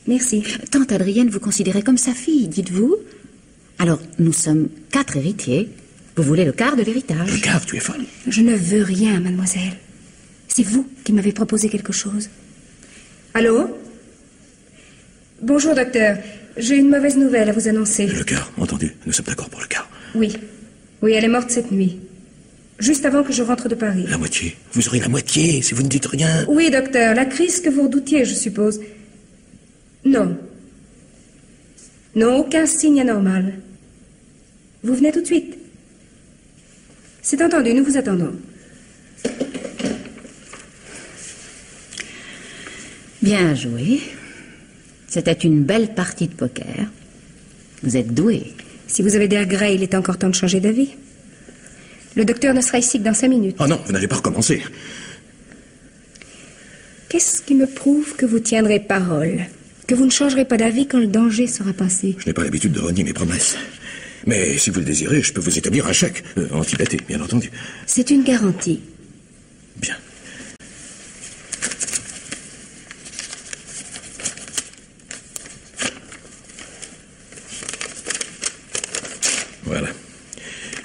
Merci. Tante Adrienne vous considérait comme sa fille, dites-vous? Alors, nous sommes 4 héritiers. Vous voulez le quart de l'héritage? Le quart, tu es folle. Je ne veux rien, mademoiselle. C'est vous qui m'avez proposé quelque chose. Allô? Bonjour, docteur. J'ai une mauvaise nouvelle à vous annoncer. Le quart, entendu. Nous sommes d'accord pour le quart. Oui. Oui, elle est morte cette nuit. Juste avant que je rentre de Paris. La moitié. Vous aurez la moitié si vous ne dites rien. Oui, docteur. La crise que vous redoutiez, je suppose. Non. Non, aucun signe anormal. Vous venez tout de suite. C'est entendu, nous vous attendons. Bien joué. C'était une belle partie de poker. Vous êtes doué. Si vous avez des regrets, il est encore temps de changer d'avis. Le docteur ne sera ici que dans 5 minutes. Oh non, vous n'allez pas recommencer. Qu'est-ce qui me prouve que vous tiendrez parole? Que vous ne changerez pas d'avis quand le danger sera passé? Je n'ai pas l'habitude de renier mes promesses. Mais si vous le désirez, je peux vous établir un chèque. Antidaté, bien entendu. C'est une garantie. Bien.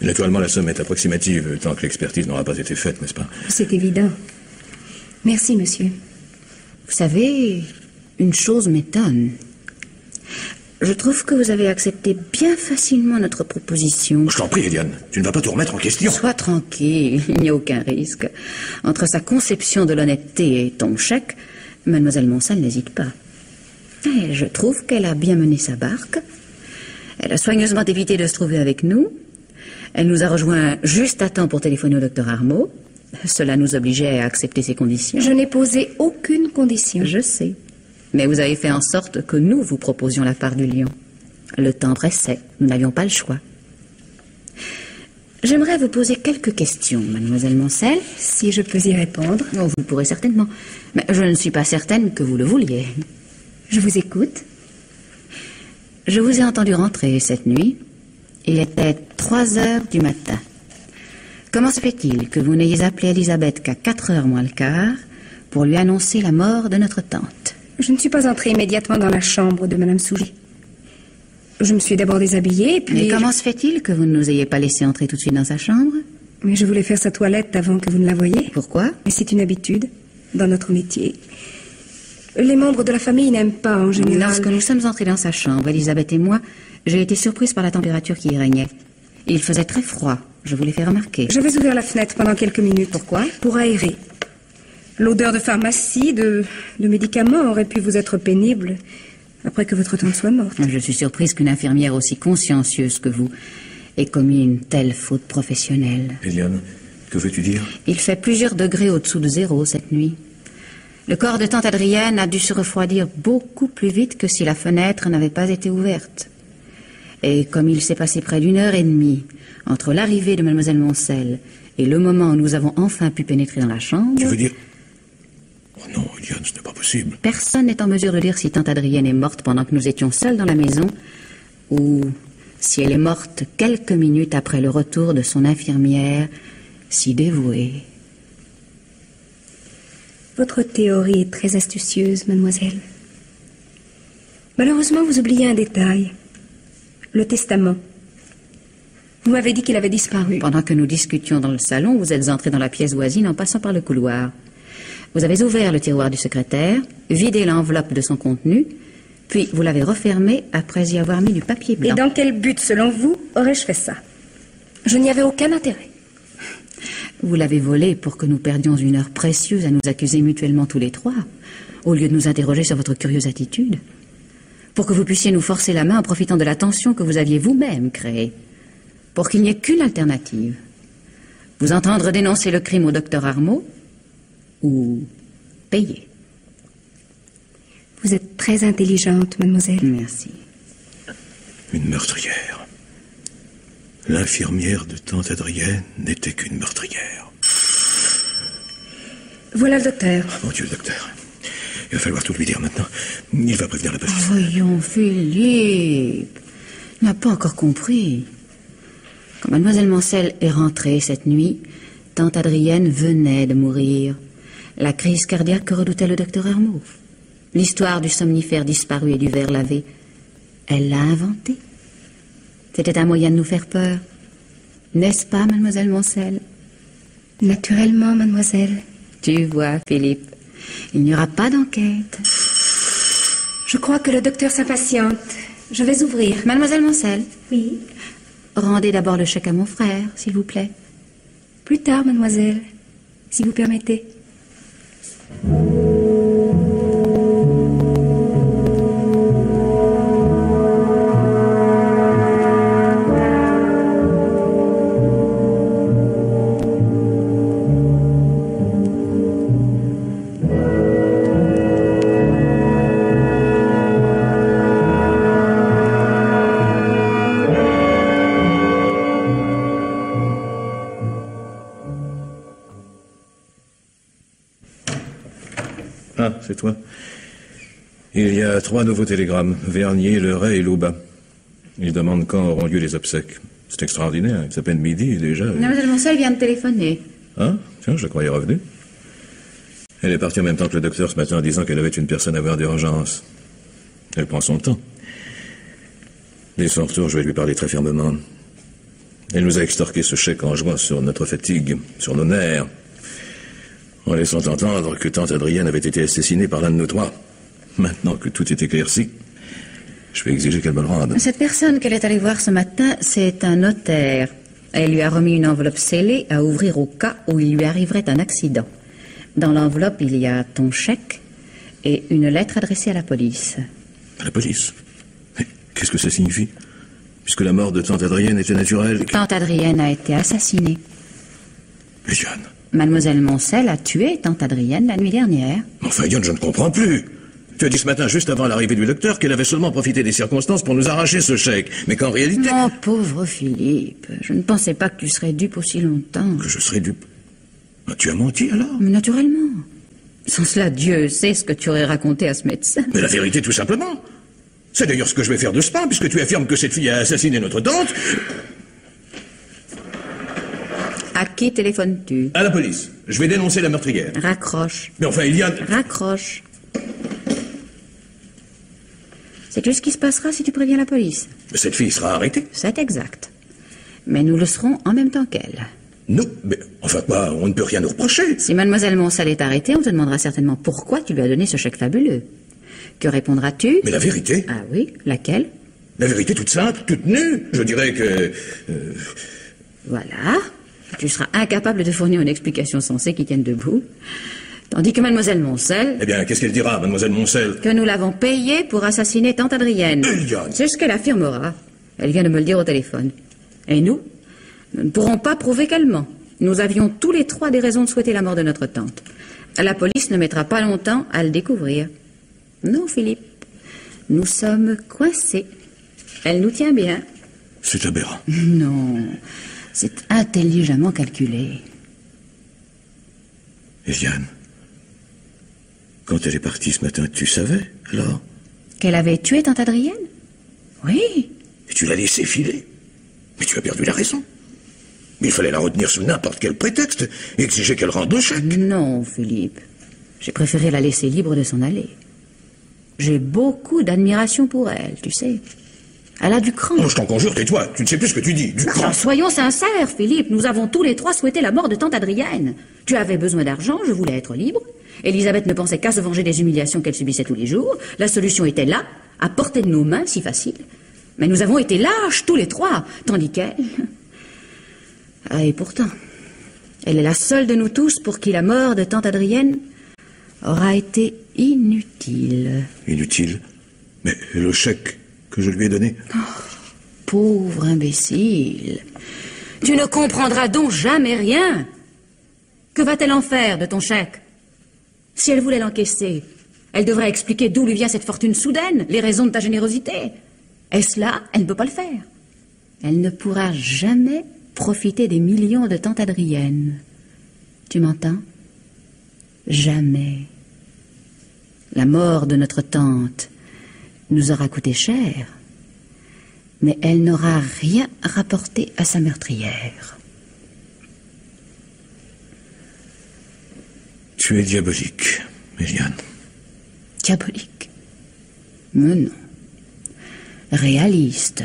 Naturellement, la somme est approximative, tant que l'expertise n'aura pas été faite, n'est-ce pas? C'est évident. Merci, monsieur. Vous savez, une chose m'étonne. Je trouve que vous avez accepté bien facilement notre proposition. Je t'en prie, Eliane, tu ne vas pas te remettre en question. Sois tranquille, il n'y a aucun risque. Entre sa conception de l'honnêteté et ton chèque, mademoiselle Moncel n'hésite pas. Et je trouve qu'elle a bien mené sa barque. Elle a soigneusement évité de se trouver avec nous. Elle nous a rejoints juste à temps pour téléphoner au docteur Armaud. Cela nous obligeait à accepter ses conditions. Je n'ai posé aucune condition. Je sais. Mais vous avez fait en sorte que nous vous proposions la part du lion. Le temps pressait. Nous n'avions pas le choix. J'aimerais vous poser quelques questions, mademoiselle Moncel. Si je peux y répondre. Oh, vous pourrez certainement. Mais je ne suis pas certaine que vous le vouliez. Je vous écoute. Je vous ai entendu rentrer cette nuit. Il était 3 heures du matin. Comment se fait-il que vous n'ayez appelé Elisabeth qu'à 4 heures moins le quart pour lui annoncer la mort de notre tante? Je ne suis pas entrée immédiatement dans la chambre de Madame Sougy. Je me suis d'abord déshabillée, puis... Mais comment se fait-il que vous ne nous ayez pas laissé entrer tout de suite dans sa chambre? Mais je voulais faire sa toilette avant que vous ne la voyiez. Pourquoi? Mais c'est une habitude dans notre métier. Les membres de la famille n'aiment pas en général... Lorsque nous sommes entrés dans sa chambre, Elisabeth et moi, j'ai été surprise par la température qui y régnait. Il faisait très froid, je vous l'ai fait remarquer. J'avais ouvert la fenêtre pendant quelques minutes. Pourquoi? Pour aérer. L'odeur de pharmacie, de médicaments aurait pu vous être pénible après que votre tante soit morte. Je suis surprise qu'une infirmière aussi consciencieuse que vous ait commis une telle faute professionnelle. Eliane, que veux-tu dire? Il fait plusieurs degrés au-dessous de 0 cette nuit. Le corps de tante Adrienne a dû se refroidir beaucoup plus vite que si la fenêtre n'avait pas été ouverte. Et comme il s'est passé près d'1 heure et demie entre l'arrivée de mademoiselle Moncel et le moment où nous avons enfin pu pénétrer dans la chambre... Tu veux dire... Oh non, Eliane, ce n'est pas possible. Personne n'est en mesure de dire si tante Adrienne est morte pendant que nous étions seuls dans la maison ou si elle est morte quelques minutes après le retour de son infirmière si dévouée. Votre théorie est très astucieuse, mademoiselle. Malheureusement, vous oubliez un détail. Le testament. Vous m'avez dit qu'il avait disparu. Pendant que nous discutions dans le salon, vous êtes entré dans la pièce voisine en passant par le couloir. Vous avez ouvert le tiroir du secrétaire, vidé l'enveloppe de son contenu, puis vous l'avez refermé après y avoir mis du papier blanc. Et dans quel but, selon vous, aurais-je fait ça? Je n'y avais aucun intérêt. Vous l'avez volé pour que nous perdions 1 heure précieuse à nous accuser mutuellement tous les 3, au lieu de nous interroger sur votre curieuse attitude. Pour que vous puissiez nous forcer la main en profitant de la tension que vous aviez vous-même créée. Pour qu'il n'y ait qu'une alternative. Vous entendre dénoncer le crime au docteur Armaud ou payer. Vous êtes très intelligente, mademoiselle. Merci. Une meurtrière. L'infirmière de tante Adrienne n'était qu'une meurtrière. Voilà le docteur. Mon Dieu, docteur. Il va falloir tout lui dire maintenant. Il va prévenir la police. Voyons, Philippe. Il n'a pas encore compris. Quand mademoiselle Moncel est rentrée cette nuit, tante Adrienne venait de mourir. La crise cardiaque que redoutait le docteur Armaud. L'histoire du somnifère disparu et du verre lavé, elle l'a inventée. C'était un moyen de nous faire peur. N'est-ce pas, mademoiselle Moncel? Naturellement, mademoiselle. Tu vois, Philippe, il n'y aura pas d'enquête. Je crois que le docteur s'impatiente. Je vais ouvrir. Mademoiselle Moncel? Oui. Rendez d'abord le chèque à mon frère, s'il vous plaît. Plus tard, mademoiselle, si vous permettez. Ah, c'est toi. Il y a 3 nouveaux télégrammes. Vernier, Leray et Louba. Ils demandent quand auront lieu les obsèques. C'est extraordinaire. Il s'appelle midi et déjà... Mademoiselle Moncel vient de téléphoner. Ah, tiens, je la croyais revenue. Elle est partie en même temps que le docteur ce matin en disant qu'elle avait une personne à voir d'urgence. Elle prend son temps. Dès son retour, je vais lui parler très fermement. Elle nous a extorqué ce chèque en jouant sur notre fatigue, sur nos nerfs, en laissant entendre que tante Adrienne avait été assassinée par l'un de nous trois. Maintenant que tout est éclairci, je vais exiger qu'elle me le rende. Cette personne qu'elle est allée voir ce matin, c'est un notaire. Elle lui a remis une enveloppe scellée à ouvrir au cas où il lui arriverait un accident. Dans l'enveloppe, il y a ton chèque et une lettre adressée à la police. À la police? Mais qu'est-ce que ça signifie? Puisque la mort de tante Adrienne était naturelle... Tante Adrienne a été assassinée. Mais Diane... Mademoiselle Moncel a tué tante Adrienne la nuit dernière. Enfin, Diane, je ne comprends plus. Tu as dit ce matin, juste avant l'arrivée du docteur, qu'elle avait seulement profité des circonstances pour nous arracher ce chèque. Mais qu'en réalité... Mon pauvre Philippe, je ne pensais pas que tu serais dupe aussi longtemps. Que je serais dupe? Tu as menti, alors? Mais naturellement. Sans cela, Dieu sait ce que tu aurais raconté à ce médecin. Mais la vérité, tout simplement. C'est d'ailleurs ce que je vais faire de ce pain, puisque tu affirmes que cette fille a assassiné notre tante. À qui téléphones-tu? À la police. Je vais dénoncer la meurtrière. Raccroche. Mais enfin, il y a... Raccroche. Sais-tu ce qui se passera si tu préviens la police? Mais cette fille sera arrêtée. C'est exact. Mais nous le serons en même temps qu'elle. Nous? Mais enfin quoi, on ne peut rien nous reprocher. Si mademoiselle Moncel est arrêtée, on te demandera certainement pourquoi tu lui as donné ce chèque fabuleux. Que répondras-tu? Mais la vérité? Ah oui, laquelle? La vérité toute simple, toute nue. Je dirais que... Voilà. Tu seras incapable de fournir une explication sensée qui tienne debout. Tandis que mademoiselle Moncel... Eh bien, qu'est-ce qu'elle dira, mademoiselle Moncel? Que nous l'avons payée pour assassiner tante Adrienne. Eliane! C'est ce qu'elle affirmera. Elle vient de me le dire au téléphone. Et nous ne pourrons pas prouver qu'elle ment. Nous avions tous les trois des raisons de souhaiter la mort de notre tante. La police ne mettra pas longtemps à le découvrir. Non, Philippe. Nous sommes coincés. Elle nous tient bien. C'est aberrant. Non, c'est intelligemment calculé. Eliane, quand elle est partie ce matin, tu savais, alors? Qu'elle avait tué tante Adrienne? Oui. Et tu l'as laissée filer. Mais tu as perdu la raison. Mais il fallait la retenir sous n'importe quel prétexte et exiger qu'elle rende le chèque. Non, Philippe. J'ai préféré la laisser libre de s'en aller. J'ai beaucoup d'admiration pour elle, tu sais. Elle a du cran. Oh, je t'en conjure, tais-toi. Tu ne sais plus ce que tu dis. Du cran. Soyons sincères, Philippe. Nous avons tous les trois souhaité la mort de tante Adrienne. Tu avais besoin d'argent, je voulais être libre. Elisabeth ne pensait qu'à se venger des humiliations qu'elle subissait tous les jours. La solution était là, à portée de nos mains, si facile. Mais nous avons été lâches, tous les trois, tandis qu'elle... Ah, et pourtant, elle est la seule de nous tous pour qui la mort de tante Adrienne aura été inutile. Inutile? Mais le chèque que je lui ai donné? Oh, pauvre imbécile. Tu ne comprendras donc jamais rien. Que va-t-elle en faire de ton chèque? Si elle voulait l'encaisser, elle devrait expliquer d'où lui vient cette fortune soudaine, les raisons de ta générosité. Est-ce là? Elle ne peut pas le faire. Elle ne pourra jamais profiter des millions de tante Adrienne. Tu m'entends? Jamais. La mort de notre tante nous aura coûté cher, mais elle n'aura rien rapporté à sa meurtrière. Tu es diabolique, Eliane. Diabolique? Mais non. Réaliste.